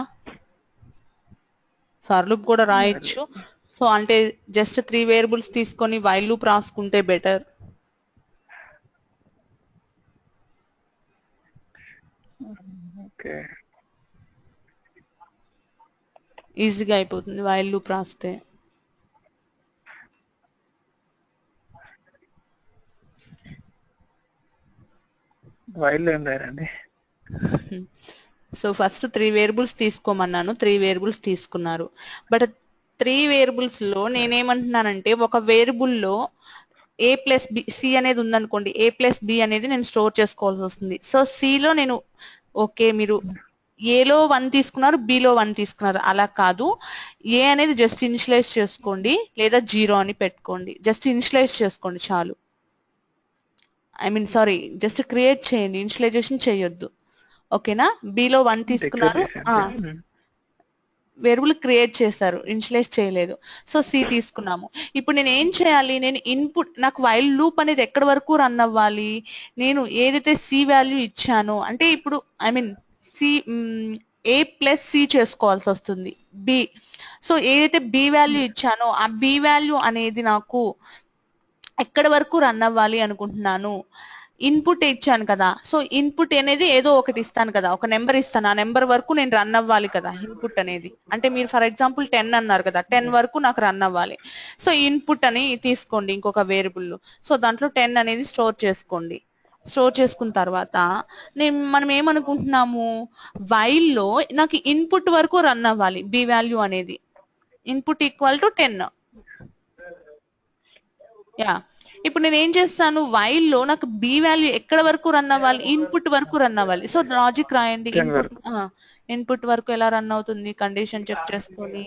ఫర్ లూప్ కూడా రాయొచ్చు. సో అంటే జస్ట్ 3 వేరియబుల్స్ తీసుకొని వైల్ లూప్ రాసుకుంటే బెటర్. ఓకే ఈజీగా అయిపోతుంది వైల్ లూప్ రాస్తే. వైల్ ఏం లేదండి. సో ఫస్ట్ 3 వేరియబుల్స్ తీసుకోమన్నాను, 3 వేరియబుల్స్ తీసుకున్నారు. బట్ 3 వేరియబుల్స్ లో నేనేమంటున్నానంటే ఒక వేరియబుల్ లో a ప్లస్ బి సి అనేది ఉందనుకోండి, a ప్లస్ బి అనేది నేను స్టోర్ చేసుకోవాల్సి వస్తుంది. సో సి లో నేను ఓకే మీరు ఏలో 1 తీసుకున్నారు, బిలో 1 తీసుకున్నారు, అలా కాదు. ఏ అనేది జస్ట్ ఇనిషియలైజ్ చేసుకోండి లేదా 0 అని పెట్టుకోండి. జస్ట్ ఇనిషియలైజ్ చేసుకోండి చాలు. I mean sorry, just create చేయండి, ఇనిషియలైజేషన్ చేయొద్దు. ఓకేనా? బిలో 1 తీసుకున్నారు, వేరియబుల్ క్రియేట్ చేశారు, ఇనిషియలైజ్ చేయలేదు. సో సి తీసుకున్నాము. ఇప్పుడు నేను ఏం చేయాలి? నేను ఇన్పుట్, నాకు వైల్ లూప్ అనేది ఎక్కడి వరకు రన్ అవ్వాలి? నేను ఏదైతే సి వాల్యూ ఇచ్చానో, అంటే ఇప్పుడు I mean C A plus C చేసుకోవాల్సి వస్తుంది బి. సో ఏదైతే బి వాల్యూ ఇచ్చానో ఆ బి వాల్యూ అనేది నాకు ఎక్కడి వరకు రన్ అవ్వాలి అనుకుంటున్నాను? ఇన్పుట్ ఇచ్చాను కదా, సో ఇన్పుట్ అనేది ఏదో ఒకటి ఇస్తాను కదా, ఒక నెంబర్ ఇస్తాను, ఆ నెంబర్ వరకు నేను రన్ అవ్వాలి కదా ఇన్పుట్ అనేది. అంటే మీరు ఫర్ ఎగ్జాంపుల్ 10 అన్నారు కదా, 10 వరకు నాకు రన్ అవ్వాలి. సో ఇన్పుట్ అని తీసుకోండి ఇంకొక వేరియబుల్. సో దాంట్లో 10 అనేది స్టోర్ చేసుకోండి. స్టోర్ చేసుకున్న తర్వాత మనం ఏమనుకుంటున్నాము, వైల్ లో నాకు ఇన్పుట్ వరకు రన్ అవ్వాలి బి వాల్యూ అనేది. Input equal to 10. యా, ఇప్పుడు నేను ఏం చేస్తాను, వైల్ లో నాకు బి వాల్యూ ఎక్కడ వరకు రన్ అవ్వాలి? ఇన్పుట్ వరకు రన్ అవ్వాలి. సో లాజిక్ రాయండి. ఇన్పుట్ వరకు ఎలా రన్ అవుతుంది? కండిషన్ చెక్ చేసుకొని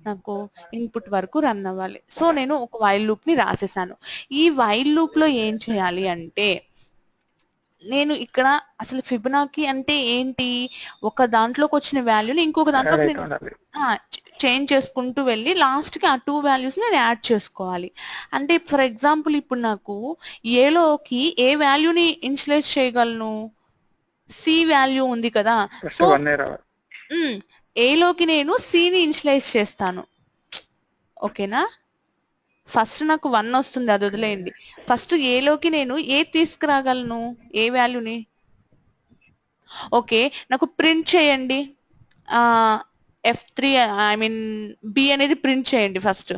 నాకు ఇన్పుట్ వరకు రన్ అవ్వాలి. సో నేను ఒక వైల్ లూప్ ని రాసేసాను. ఈ వైల్ లూప్ లో ఏం చేయాలి అంటే, నేను ఇక్కడ అసలు ఫిబొనాకీ అంటే ఏంటి, ఒక దాంట్లోకి వచ్చిన వాల్యూని ఇంకొక దాంట్లోకి చేంజ్ చేసుకుంటూ వెళ్ళి లాస్ట్ కి ఆ 2 వాల్యూస్ నేను యాడ్ చేసుకోవాలి. అంటే ఫర్ ఎగ్జాంపుల్ ఇప్పుడు నాకు ఏలోకి ఏ వాల్యూని ఇనిషియలైజ్ చేయగలను? సి వాల్యూ ఉంది కదా, సో ఏలోకి నేను సిని ఇనిషియలైజ్ చేస్తాను. ఓకేనా? ఫస్ట్ నాకు 1 వస్తుంది, అది వదిలేయండి. ఫస్ట్ ఏలోకి నేను ఏ తీసుకురాగలను, ఏ వాల్యూని? ఓకే, నాకు ప్రింట్ చేయండి F3, ఐ మీన్ బి అనేది ప్రింట్ చేయండి. ఫస్ట్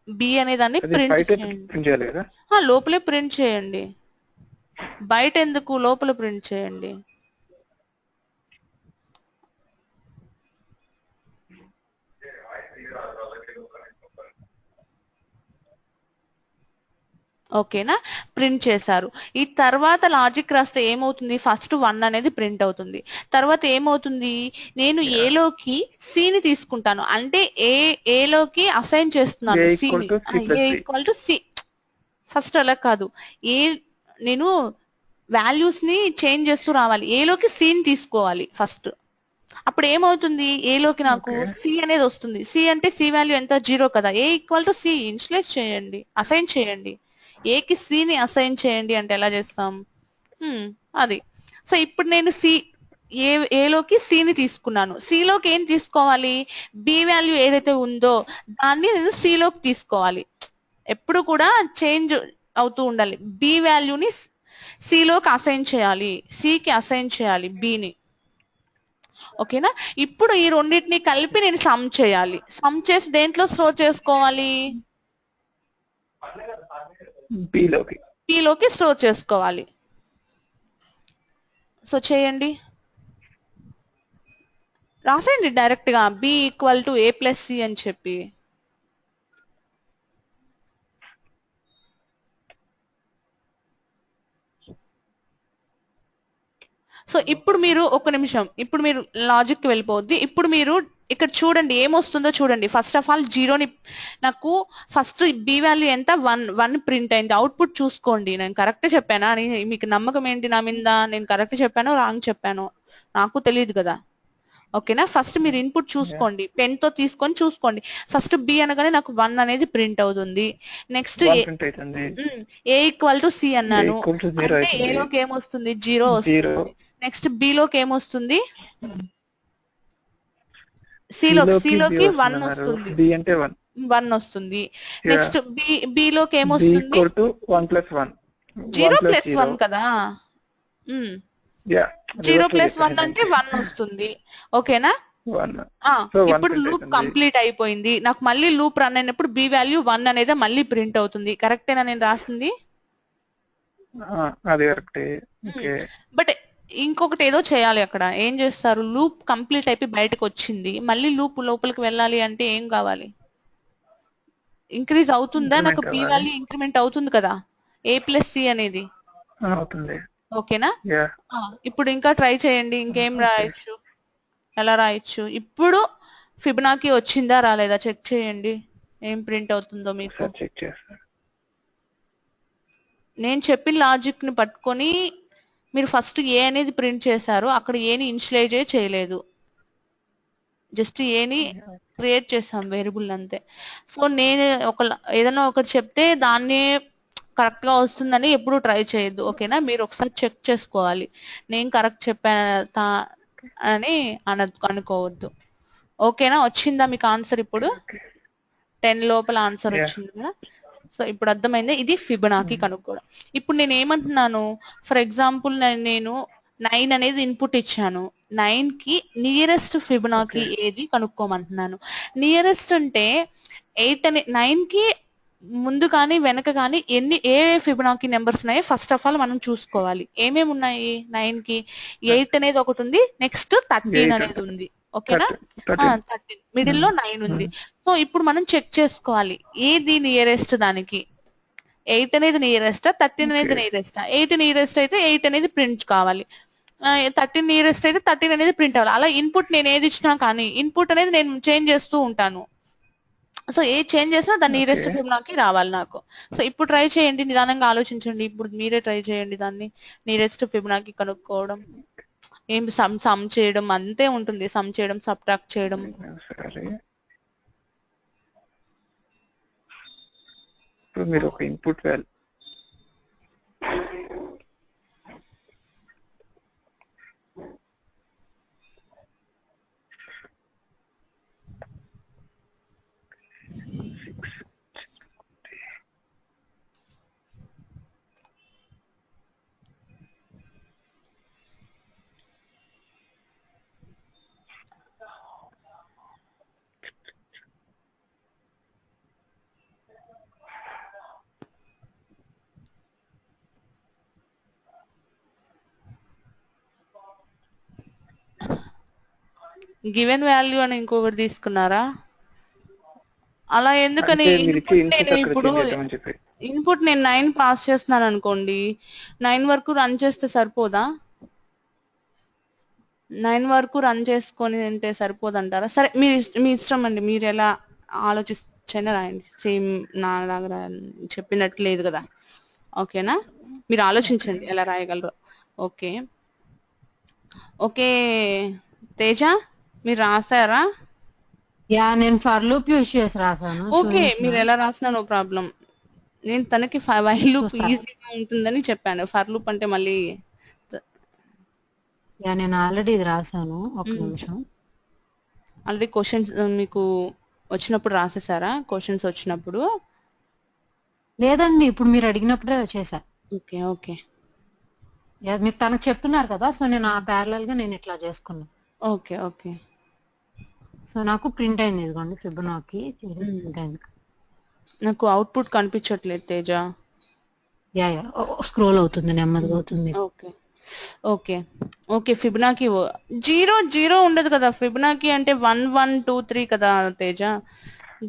బి అనే దాన్ని ప్రింట్ చేయండి. లోపలే ప్రింట్ చేయండి, బయట ఎందుకు, లోపల ప్రింట్ చేయండి. ఓకేనా? ప్రింట్ చేశారు. ఈ తర్వాత లాజిక్ రాస్తే ఏమవుతుంది, ఫస్ట్ 1 అనేది ప్రింట్ అవుతుంది. తర్వాత ఏమవుతుంది, నేను ఏలోకి సిని తీసుకుంటాను, అంటే ఏలోకి అసైన్ చేస్తున్నాను సిని, ఏ ఈక్వల్ టు సి. ఫస్ట్ అలా కాదు, నేను వాల్యూస్ ని చేంజ్ చేస్తూ రావాలి. ఏలోకి సిని తీసుకోవాలి ఫస్ట్. అప్పుడు ఏమవుతుంది, ఏలోకి నాకు సి అనేది వస్తుంది. సి అంటే సి వాల్యూ ఎంత, 0 కదా. ఏ ఈక్వల్ టు సి ఇనిషియలైజ్ చేయండి, అసైన్ చేయండి. ఏకి సిని అసైన్ చేయండి అంటే ఎలా చేస్తాం, అది. సో ఇప్పుడు నేను ఏలోకి సిని తీసుకున్నాను. సిలోకి ఏం తీసుకోవాలి, బి వాల్యూ ఏదైతే ఉందో దాన్ని నేను సిలోకి తీసుకోవాలి. ఎప్పుడు కూడా చేంజ్ అవుతూ ఉండాలి. బి వాల్యూని సిలోకి అసైన్ చేయాలి, సికి అసైన్ చేయాలి బిని. ఓకేనా. ఇప్పుడు ఈ రెండింటిని కలిపి నేను సమ్ చేయాలి. సమ్ చేసి దేంట్లో స్టోర్ చేసుకోవాలి, పిలోకి స్టోర్ చేసుకోవాలి. సో చేయండి, రాసేయండి డైరెక్ట్ గా B equal to A plus C అని చెప్పి. సో ఇప్పుడు మీరు ఒక నిమిషం, ఇప్పుడు మీరు లాజిక్ వెళ్ళిపోద్ది. ఇప్పుడు మీరు ఇక్కడ చూడండి ఏమొస్తుందో చూడండి. ఫస్ట్ ఆఫ్ ఆల్ జీరోని నాకు ఫస్ట్ బి వాల్యూ ఎంత, 1 ప్రింట్ అయింది. అవుట్పుట్ చూసుకోండి. నేను కరెక్ట్ చెప్పానా అని మీకు నమ్మకం ఏంటి నా మీద, నేను కరెక్ట్ చెప్పాను రాంగ్ చెప్పాను నాకు తెలియదు కదా. ఓకేనా. ఫస్ట్ మీరు ఇన్పుట్ చూసుకోండి, పెన్ తో తీసుకొని చూసుకోండి. ఫస్ట్ బి అనగానే నాకు 1 అనేది ప్రింట్ అవుతుంది. Next A equal to C అన్నాను అంటే ఏలోకి ఏమొస్తుంది, 0 వస్తుంది. నెక్స్ట్ బిలోకి ఏమొస్తుంది, సిలోకి 1 వస్తుంది, 1 వస్తుంది. నెక్స్ట్ బిలోకి ఏమొస్తుంది, 0+1 కదా. 0+1 అంటే 1 వస్తుంది. ఓకేనా. ఇప్పుడు లూప్ కంప్లీట్ అయిపోయింది. నాకు మళ్ళీ లూప్ రన్ అయినప్పుడు బి వాల్యూ 1 అనేది మళ్ళీ ప్రింట్ అవుతుంది. కరెక్టేనా నేను రాసింది, బట్ ఇంకొకటి ఏదో చేయాలి అక్కడ. ఏం చేస్తారు, లూప్ కంప్లీట్ అయిపోయి బయటకు వచ్చింది, మళ్ళీ లూప్ లోపలికి వెళ్ళాలి అంటే ఏం కావాలి, ఇంక్రీజ్ అవుతుందా, నాకు బి వాల్యూ ఇంక్రిమెంట్ అవుతుంది కదా, ఏ ప్లస్ సి అనేది. ఓకేనా. ఇప్పుడు ఇంకా ట్రై చేయండి, ఇంకేం రాయొచ్చు, ఎలా రాయొచ్చు. ఇప్పుడు ఫిబొనాకీ వచ్చిందా రాలేదా చెక్ చేయండి, ఏం ప్రింట్ అవుతుందో మీకు. నేను చెప్పిన లాజిక్ ని పట్టుకొని మీరు ఫస్ట్ ఏ అనేది ప్రింట్ చేశారు, అక్కడ ఏని ఇనిషియలైజ్ చేయలేదు, జస్ట్ ఏని క్రియేట్ చేసాం వేరియబుల్ అంతే. సో నేను ఏదైనా ఒకటి చెప్తే దాన్ని కరెక్ట్ గా వస్తుందని ఎప్పుడు ట్రై చేయొద్దు. ఓకేనా. మీరు ఒకసారి చెక్ చేసుకోవాలి, నేను కరెక్ట్ చెప్పాను అని అనుకోవద్దు. ఓకేనా. వచ్చిందా మీకు ఆన్సర్, ఇప్పుడు 10 లోపల ఆన్సర్ వచ్చింది కదా. సో ఇప్పుడు అర్థమైంది, ఇది ఫిబొనాకీ కనుక్కోవడం. ఇప్పుడు నేను ఏమంటున్నాను, ఫర్ ఎగ్జాంపుల్ నేను 9 అనేది ఇన్పుట్ ఇచ్చాను, 9 కి నియరెస్ట్ ఫిబొనాకీ ఏది కనుక్కోమంటున్నాను. నియరెస్ట్ అంటే 9 కి ముందు కానీ వెనక కానీ ఏ ఫిబొనాకీ నెంబర్స్ ఉన్నాయో ఫస్ట్ ఆఫ్ ఆల్ మనం చూసుకోవాలి. ఏమేమి ఉన్నాయి, 9 కి 8 అనేది ఒకటి ఉంది, నెక్స్ట్ 13 అనేది ఉంది. ఓకేనా. 13 మిడిల్ లో 9 ఉంది. సో ఇప్పుడు మనం చెక్ చేసుకోవాలి ఏది నియరెస్ట్ దానికి. 8 అనేది నియరెస్టా, 13 అనేది నియరెస్టా. 8 నియరెస్ట్ అయితే 8 అనేది ప్రింట్ కావాలి, 13 నియరెస్ట్ అయితే 13 అనేది ప్రింట్ అవ్వాలి. అలా ఇన్పుట్ నేను ఏది ఇచ్చినా కానీ ఇన్పుట్ అనేది నేను చేంజ్ చేస్తూ ఉంటాను. సో ఏ చేంజ్ చేసినా దాన్ని నియరెస్ట్ ఫిబొనాకీ రావాలి నాకు. సో ఇప్పుడు ట్రై చేయండి, నిదానంగా ఆలోచించండి. ఇప్పుడు మీరే ట్రై చేయండి దాన్ని నియరెస్ట్ ఫిబొనాకీ కనుక్కోవడం. ఏం సమ్ చేయడం అంతే ఉంటుంది, సమ్ చేయడం, సబ్ట్రాక్ట్ చేయడం. మీరు ఒక ఇన్పుట్ వాల్యూ గివెన్ వాల్యూ అని ఇంకొకటి తీసుకున్నారా, అలా ఎందుకని. ఇన్పుట్ నేను 9 పాస్ చేస్తున్నాను అనుకోండి, 9 వరకు రన్ చేస్తే సరిపోదా, 9 వరకు రన్ చేసుకొని అంటే సరిపోదంటారా. సరే మీ ఇష్టం అండి, మీరు ఎలా ఆలోచించైనా రాయండి, సేమ్ నా లాగా చెప్పినట్టు లేదు కదా. ఓకేనా. మీరు ఆలోచించండి ఎలా రాయగలరు. ఓకే. తేజ మీరు రాసారా? యా నేను ఫర్ లూప్ యూజ్ చేసి రాసాను. ఓకే, చూపించిన. మీరు ఎలా రాసినా నో ప్రాబ్లం. నేను తనకి వైల్ లూప్ చూస్తా. ఈజీగా ఉంటుందని చెప్పాను. ఫర్ లూప్ అంటే మళ్ళీ యా నేను ఆల్రెడీ ఇది రాసాను. ఒక నిమిషం. ఆల్రెడీ క్వశ్చన్స్ మీకు వచ్చినప్పుడు రాసేసారా? క్వశ్చన్స్ వచ్చినప్పుడు? లేదండి, ఇప్పుడు మీరు అడిగినప్పుడే చేశా. ఓకే ఓకే యా మీరు తనకు చెప్తున్నారు కదా, సో నేను ఆ ప్యారలల్ గా నేను ఇట్లా చేసుకున్నా. ఓకే ఓకే సో నాకు ప్రింట్ అయింది, ఇదిగోండి ఫిబొనాకీ సిరీస్ ప్రింట్ అయింది. నాకు అవుట్పుట్ కనిపించట్లేదు తేజ. యా యా స్క్రోల్ అవుతుంది, నెమ్మదిగా అవుతుంది. ఓకే ఓకే ఓకే ఫిబొనాకీ 0 0 ఉండదు కదా. ఫిబొనాకీ అంటే 1 1 2 3 కదా తేజ.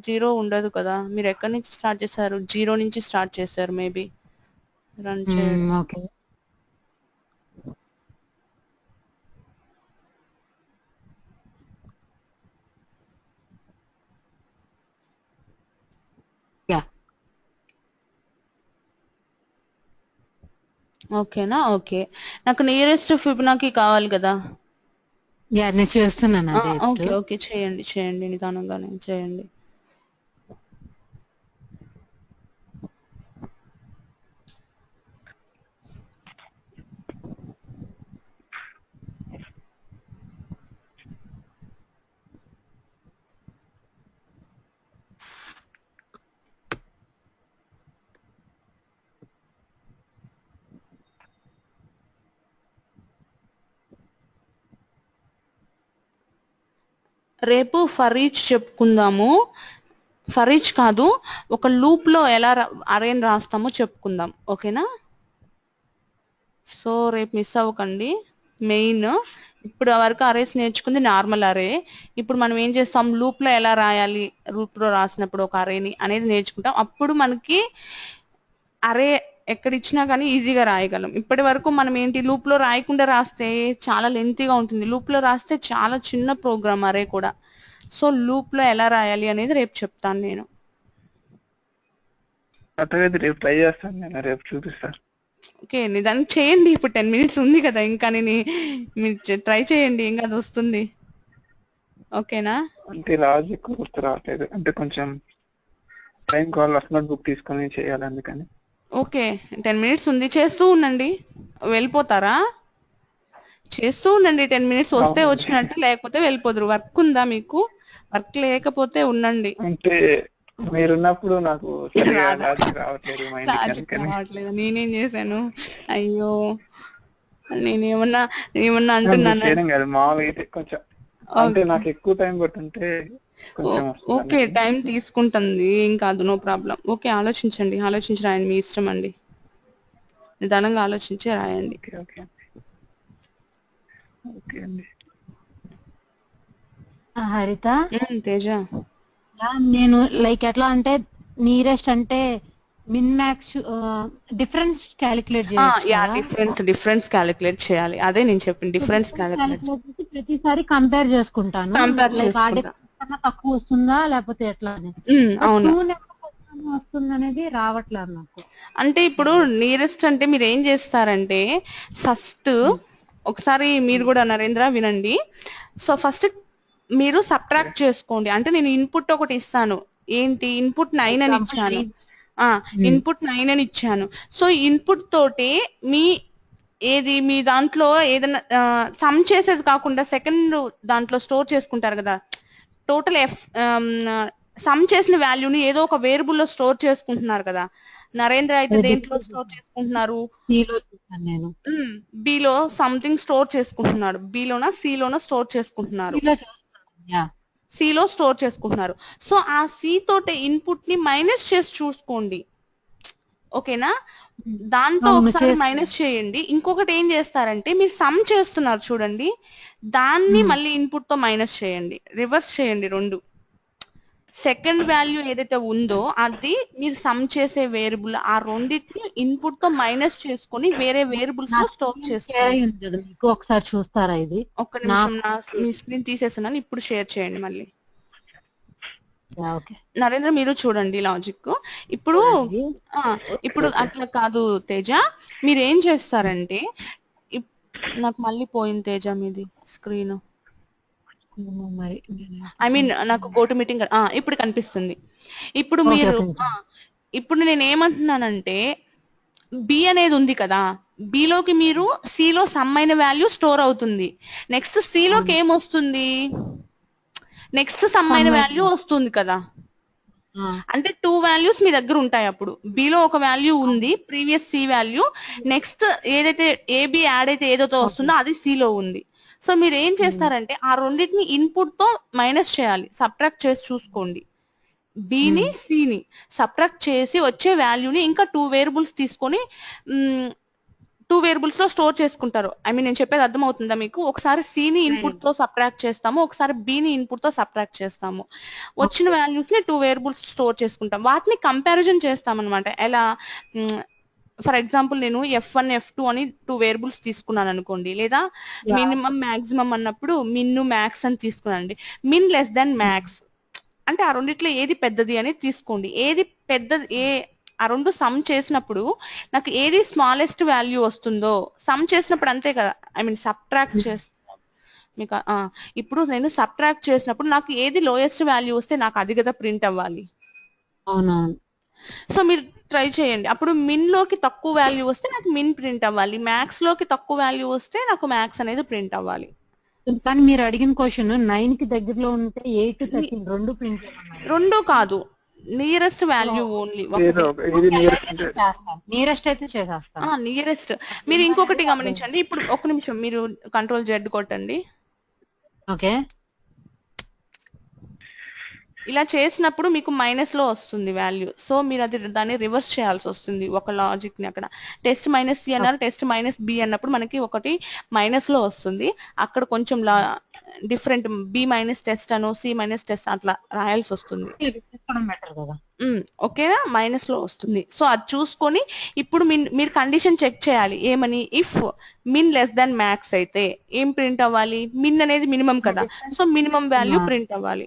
0 ఉండదు కదా. మీరు ఎక్కడి నుంచి స్టార్ట్ చేశారు? 0 నుంచి స్టార్ట్ చేశారు మేబీ రన్ చేయడం. ఓకే యా ఓకేనా? ఓకే, నాకు నియరెస్ట్ ఫిబొనాకీ కావాలి కదా. యా నేను చేస్తున్నాను అదే ఓకే ఇప్పుడు. ఓకే చేయండి చేయండి, నిదానంగానే చేయండి. రేపు ఫర్ ఈచ్ చెప్పుకుందాము. ఫర్ ఈచ్ కాదు, ఒక లూప్ లో ఎలా అరేని రాస్తామో చెప్పుకుందాం. ఓకేనా? సో రేపు మిస్ అవ్వకండి. మెయిన్ ఇప్పుడు వరకు అరేస్ నేర్చుకుంది నార్మల్ అరే. ఇప్పుడు మనం ఏం చేస్తాం, లూప్ లో ఎలా రాయాలి, లూప్ లో రాసినప్పుడు ఒక అరేని అనేది నేర్చుకుంటాం. అప్పుడు మనకి అరే ఎక్కడ ఇచ్చినా కానీ ఈజీగా రాయగలం. ఇప్పటి వరకు మనం ఏంటి, లూప్ లో రాయకుండా రాస్తే చాలా లెంతీగా ఉంటుంది. లూప్ లో రాస్తే చాలా చిన్న ప్రోగ్రామ్ అరే కూడా. సో లూప్ లో ఎలా రాయాలి అనేది రేపు చెప్తాను నేను. అతగైతే రేపు ట్రై చేస్తాను, నేను రేపు చూపిస్తాను. ఓకే, నిదానికి చేయండి. ఇప్పుడు 10 minutes ఉంది కదా ఇంకా. మీరు ట్రై చేయండి, ఇంకా అది వస్తుంది. ఓకేనా? అంటే లాజిక్ గుర్తు రావట్లేదు, అంటే కొంచెం టైం కావాలి, అసలు బుక్ తీసుకొని చేయాలి అందుకని. ఓకే 10 minutes ఉంది, చేస్తూ ఉండండి. వెళ్ళిపోతారా? చేస్తూ ఉండండి. 10 minutes వస్తే అవునండి. వచ్చినట్టు, లేకపోతే వెళ్ళిపోదురు. వర్క్ ఉందా మీకు? వర్క్ లేకపోతే ఉండండి. అంటే మీరున్నప్పుడు నాకు సరిగా రాదా? లాజిక్ రావట్లేదు మైండ్కి, లాజిక్ అందుకని. రావట్లేదు. నేనేం చేశాను? అయ్యో, నేనేమన్నా మీరు అంటున్నాను? చేయడం కాదు, మామూలుగా అయితే కొంచెం, అంటే నాకు ఎక్కువ టైం పట్టుంటే కొంచెం వస్తుంది ఓకే, అందుకని. టైం తీసుకుంటుంది, ఏం కాదు, నో ప్రాబ్లం. ఓకే, ఆలోచించండి, ఆలోచించి రాయండి, మీ ఇష్టం అండి. నిదానంగా ఆలోచించి రాయండి. ఓకే ఓకే ఓకే అండి. హరిత తేజ, యా నేను లైక్ ఎట్లా అంటే నియరెస్ట్ అంటే మిన్ మ్యాక్స్ డిఫరెన్స్ క్యాలిక్యులేట్ చేయొచ్చు యా కదా. డిఫరెన్స్ క్యాలిక్యులేట్ చేయాలి. అదే నేను చెప్పిన డిఫరెన్స్ క్యాలిక్యులేట్ క్యాలిక్యులేట్ చేసి ప్రతిసారి కంపేర్ చేసుకుంటాను, కంపేర్ లైక్ ఆ చేసుకుంటా. డిఫరెన్స్ కన్నా తక్కువ వస్తుందా లేకపోతే ఎట్లా అని. అవును. 2 నెంబర్ వస్తుంది అనేది రావట్లేదు నాకు. అంటే ఇప్పుడు నియరెస్ట్ అంటే మీరు ఏం చేస్తారంటే, ఫస్ట్ ఒకసారి మీరు కూడా నరేంద్ర వినండి. సో ఫస్ట్ మీరు సబ్ట్రాక్ట్ చేసుకోండి. అంటే నేను ఇన్పుట్ ఒకటి ఇస్తాను. ఏంటి ఇన్పుట్ 9 అని ఇచ్చాను. ఇన్పుట్ 9 అని ఇచ్చాను. సో ఇన్పుట్ తోటి మీ దాంట్లో ఏదైనా సమ్ చేసేది కాకుండా సెకండ్ దాంట్లో స్టోర్ చేసుకుంటారు కదా. టోటల్ సమ్ చేసిన వాల్యూని ఏదో ఒక వేరియబుల్ లో స్టోర్ చేసుకుంటున్నారు కదా. నరేంద్ర అయితే దేంట్లో స్టోర్ చేసుకుంటున్నారు? నేను బిలో సంథింగ్ స్టోర్ చేసుకుంటున్నాడు. బిలోనా సిలోనా స్టోర్ చేసుకుంటున్నారు. సిలో స్టోర్ చేసుకుంటున్నారు. సో ఆ సి తోటి ఇన్పుట్ ని మైనస్ చేసి చూసుకోండి. ఓకేనా? దాంతో ఒకసారి మైనస్ చేయండి. ఇంకొకటి ఏం చేస్తారంటే, మీరు సమ్ చేస్తున్నారు చూడండి, దాన్ని మళ్ళీ ఇన్పుట్ తో మైనస్ చేయండి. రివర్స్ చేయండి రెండు. సెకండ్ వాల్యూ ఏదైతే ఉందో అది మీరు సమ్ చేసే వేరియబుల్, ఆ రెండింటిని ఇన్పుట్ తో మైనస్ చేసుకొని వేరే వేరియబుల్స్ లో స్టోర్ చేసుకోండి. ఒకసారి చూస్తారా ఇది? ఒక్క నిమిషం, మీ స్క్రీన్ తీసేస్తున్నాను, ఇప్పుడు షేర్ చేయండి మళ్ళీ. నరేంద్ర మీరు చూడండి లాజిక్. ఇప్పుడు అట్లా కాదు తేజ, మీరు ఏం చేస్తారంటే, నాకు మళ్ళీ పోయింది తేజ మీది స్క్రీన్. మరి ఐ మీన్ నాకు గో టు మీటింగ్ ఇప్పుడు కనిపిస్తుంది. ఇప్పుడు మీరు ఇప్పుడు నేను ఏమంటున్నానంటే బి అనేది ఉంది కదా, బిలోకి మీరు సిలో సమ్ అయిన వాల్యూ స్టోర్ అవుతుంది. నెక్స్ట్ సిలోకి ఏమొస్తుంది, నెక్స్ట్ సమ్ అయిన వాల్యూ వస్తుంది కదా. అంటే 2 వాల్యూస్ మీ దగ్గర ఉంటాయి. అప్పుడు బిలో ఒక వాల్యూ ఉంది, ప్రీవియస్ సి వాల్యూ, నెక్స్ట్ ఏదైతే ఏబి యాడ్ అయితే ఏదైతే వస్తుందో అది సిలో ఉంది. సో మీరు ఏం చేస్తారంటే ఆ రెండింటిని ఇన్పుట్ తో మైనస్ చేయాలి, సబ్ట్రాక్ట్ చేసి చూసుకోండి. బిని సిని సబ్ట్రాక్ట్ చేసి వచ్చే వాల్యూని ఇంకా 2 వేరియబుల్స్ తీసుకొని 2 వేరియబుల్స్ లో స్టోర్ చేసుకుంటారు. ఐ మీన్ నేను చెప్పేది అర్థమవుతుందా మీకు? ఒకసారి సిని ఇన్పుట్ తో సబ్ట్రాక్ట్ చేస్తాము, ఒకసారి బిని ఇన్పుట్ తో సబ్ట్రాక్ట్ చేస్తాము. వచ్చిన వాల్యూస్ ని 2 వేరియబుల్స్ స్టోర్ చేసుకుంటాం, వాటిని కంపారిజన్ చేస్తాం అనమాట. ఎలా, ఫర్ ఎగ్జాంపుల్ నేను F1 F2 అని 2 వేరియబుల్స్ తీసుకున్నాను అనుకోండి, లేదా మినిమం మాక్సిమం అన్నప్పుడు మిన్ మ్యాక్స్ అని తీసుకున్నానండి. మిన్ లెస్ దాన్ మ్యాక్స్ అంటే ఆ రెండిట్లో ఏది పెద్దది అని తీసుకోండి. ఏది పెద్దది, ఆ రెండు సమ్ చేసినప్పుడు నాకు ఏది స్మాలెస్ట్ వాల్యూ వస్తుందో, సమ్ చేసినప్పుడు అంతే కదా, ఐ మీన్ సబ్ట్రాక్ట్ చేస్తాను మీకు. ఇప్పుడు నేను సబ్ట్రాక్ట్ చేసినప్పుడు నాకు ఏది లోయెస్ట్ వాల్యూ వస్తే నాకు అది కదా ప్రింట్ అవ్వాలి. అవునవును. సో మీరు ట్రై చేయండి. అప్పుడు మిన్ లోకి తక్కువ వాల్యూ వస్తే నాకు మిన్ ప్రింట్ అవ్వాలి, మ్యాక్స్ లోకి తక్కువ వాల్యూ వస్తే నాకు మ్యాక్స్ అనేది ప్రింట్ అవ్వాలి. కానీ మీరు అడిగిన క్వశ్చన్ 9 కి దగ్గరలో ఉంటే 8 13 రెండు ప్రింట్ చేయమన్నారు. రెండు కాదు, నియరెస్ట్ వాల్యూ ఓన్లీ నియరెస్ట్ అయితే చేసేస్తాను. నియరెస్ట్. మీరు ఇంకొకటి గమనించండి, ఇప్పుడు ఒక నిమిషం మీరు కంట్రోల్ జెడ్ కొట్టండి. ఓకే, ఇలా చేసినప్పుడు మీకు మైనస్ లో వస్తుంది వాల్యూ. సో మీరు దాన్ని రివర్స్ చేయాల్సి వస్తుంది ఒక లాజిక్ ని. అక్కడ టెస్ట్ మైనస్ సి అన్నారు, టెస్ట్ మైనస్ బి అన్నప్పుడు మనకి ఒకటి మైనస్ లో వస్తుంది, అక్కడ కొంచెం డిఫరెంట్ బి మైనస్ టెస్ట్ అను సి మైనస్ టెస్ట్ అట్లా రాయాల్సి వస్తుంది. ఓకేనా, మైనస్ లో వస్తుంది. సో అది చూసుకొని ఇప్పుడు మీరు కండిషన్ చెక్ చేయాలి. ఏమని, if min less than max అయితే ఏం ప్రింట్ అవ్వాలి, మిన్ అనేది మినిమం కదా, సో మినిమం వాల్యూ ప్రింట్ అవ్వాలి.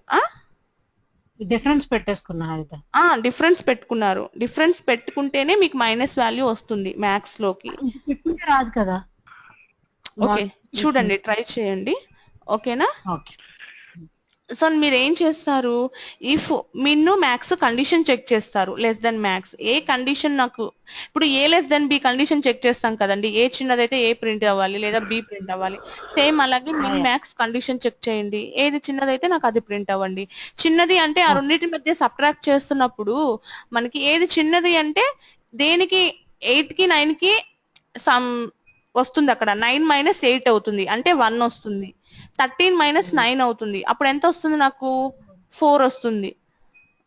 డిఫరెన్స్ పెట్టేసుకున్నారు, డిఫరెన్స్ పెట్టుకున్నారు. డిఫరెన్స్ పెట్టుకుంటేనే మీకు మైనస్ వాల్యూ వస్తుంది మ్యాథ్స్ లోకి. రాదు కదా. ఓకే చూడండి, ట్రై చేయండి. ఓకేనా. ఓకే, సో మీరు ఏం చేస్తారు, if min max condition check చేస్తారు, less than max. A condition నాకు ఇప్పుడు A less than B condition check చేస్తాం కదండి, ఏ చిన్నదైతే ఏ ప్రింట్ అవ్వాలి లేదా బి ప్రింట్ అవ్వాలి. సేమ్ అలాగే మిన్ మ్యాక్స్ కండిషన్ చెక్ చేయండి, ఏది చిన్నదైతే నాకు అది ప్రింట్ అవ్వండి. చిన్నది అంటే ఆ రెండింటి మధ్య సబ్ట్రాక్ట్ చేస్తున్నప్పుడు మనకి ఏది చిన్నది అంటే దేనికి 8 కి 9 కి సమ్ వస్తుంది, అక్కడ 9 - 8 అవుతుంది అంటే 1 వస్తుంది, 13 - 9 అవుతుంది, అప్పుడు ఎంత వస్తుంది నాకు 4 వస్తుంది.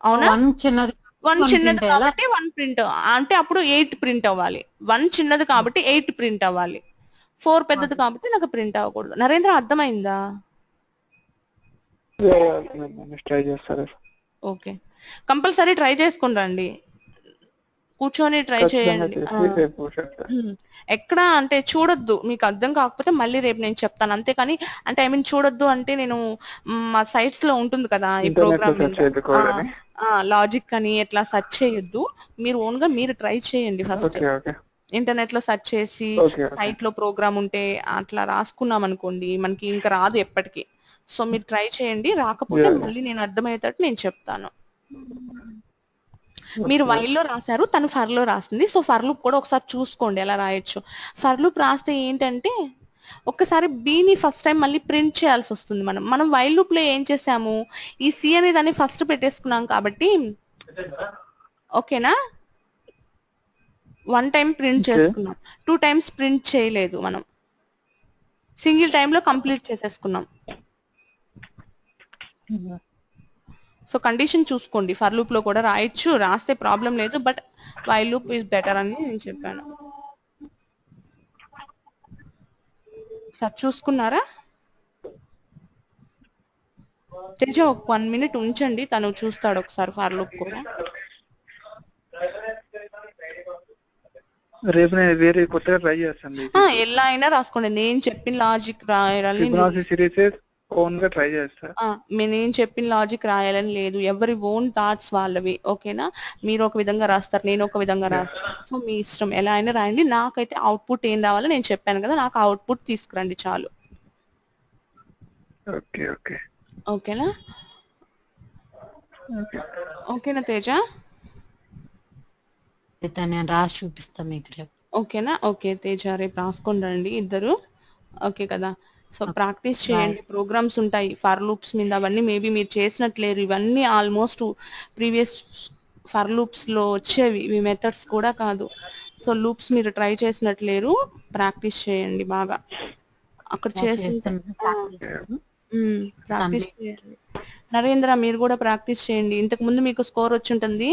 అవునా, 1 చిన్నది కాబట్టి 1 ప్రింట్ అంటే అప్పుడు 8 ప్రింట్ అవ్వాలి. 1 చిన్నది కాబట్టి 8 ప్రింట్ అవ్వాలి, 4 పెద్దది కాబట్టి నాకు ప్రింట్ అవ్వకూడదు. నరేంద్ర అర్థమైందా? ఓకే, కంపల్సరీ ట్రై చేసుకుని రండి, కూర్చొని ట్రై చేయండి. ఎక్కడ అంటే చూడొద్దు, మీకు అర్థం కాకపోతే మళ్ళీ రేపు నేను చెప్తాను, అంతేకాని అంటే ఐ మీన్ చూడొద్దు అంటే నేను మా సైట్స్ లో ఉంటుంది కదా ఈ ప్రోగ్రామ్ లాజిక్ అని ఎట్లా సెర్చ్ చేయొద్దు, మీరు ఓన్ గా మీరు ట్రై చేయండి. ఫస్ట్ ఇంటర్నెట్ లో సెర్చ్ చేసి సైట్ లో ప్రోగ్రామ్ ఉంటే అట్లా రాసుకున్నాం అనుకోండి మనకి ఇంకా రాదు ఎప్పటికీ. సో మీరు ట్రై చేయండి, రాకపోతే మళ్ళీ నేను అర్థమయ్యేటట్టు నేను చెప్తాను. మీరు వైల్ లో రాశారు, తను ఫర్ లో రాసింది, సో ఫర్ లూప్ కూడా ఒకసారి చూసుకోండి ఎలా రాయొచ్చు. ఫర్ లూప్ రాస్తే ఏంటంటే ఒక్కసారి బిని ఫస్ట్ టైం మళ్ళీ ప్రింట్ చేయాల్సి వస్తుంది. మనం వైల్ లూప్ లో ఏం చేసాము, ఈ సి అనే దాన్ని ఫస్ట్ పెట్టేసుకున్నాం కాబట్టి ఓకేనా, 1 టైం ప్రింట్ చేసుకున్నాం, 2 టైమ్స్ ప్రింట్ చేయలేదు, మనం సింగిల్ టైమ్ లో కంప్లీట్ చేసేసుకున్నాం. సో కండిషన్ చూసుకోండి, ఫర్ లూప్ లో కూడా రాయొచ్చు, రాస్తే ప్రాబ్లం లేదు, but while loop is better అని నేను చెప్పాను. సార్ చూసుకున్నారా? తేజ ఒక 1 మినిట్ ఉంచండి, తను చూస్తాడు ఒకసారి ఫర్ లూప్ కూడా. రేపు నేను వేరే కొత్తగా ట్రై చేస్తాను. ఎలా అయినా రాసుకోండి, నేను చెప్పిన లాజిక్ రాయాలని ఓన్ గా ట్రై చేస్తా. నేను చెప్పిన లాజిక్ రాయాలని లేదు, ఎవరి ఓన్ థాట్స్ వాళ్ళవి. ఓకేనా, మీరు ఒక విధంగా రాస్తారు, నేను ఒక విధంగా రాస్తాను, సో మీ ఇష్టం, ఎలా అయినా రాయండి. నాకైతే అవుట్పుట్ ఏం రావాలో నేను చెప్పాను కదా, నాకు అవుట్పుట్ తీసుకురండి చాలు. Okay okay. ఓకేనా? ఓకేనా తేజ? నేను రాసి చూపిస్తా మీకు రేపు. ఓకేనా? ఓకే తేజ, రేపు రాసుకొని రండి ఇద్దరు. ఓకే కదా? సో ప్రాక్టీస్ చేయండి. ప్రోగ్రామ్స్ ఉంటాయి ఫర్ లూప్స్ మీద, అవన్నీ మేబీ మీరు చేసినట్లేరు. ఇవన్నీ ఆల్మోస్ట్ ప్రీవియస్ ఫర్ లూప్స్ లో వచ్చేవి, ఇవి మెథడ్స్ కూడా కాదు. సో లూప్స్ మీరు ట్రై చేసినట్లేరు, ప్రాక్టీస్ చేయండి బాగా. అక్కడ చేస్తుంటే ప్రాక్టీస్ చేయండి. నరేంద్ర మీరు కూడా ప్రాక్టీస్ చేయండి. ఇంతకు ముందు మీకు స్కోర్ వచ్చి ఉంటుంది,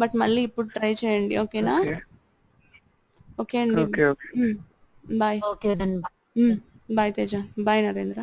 బట్ మళ్ళీ ఇప్పుడు ట్రై చేయండి. ఓకేనా? ఓకే అండి, bye. Okay then bye Teja, bye Narendra.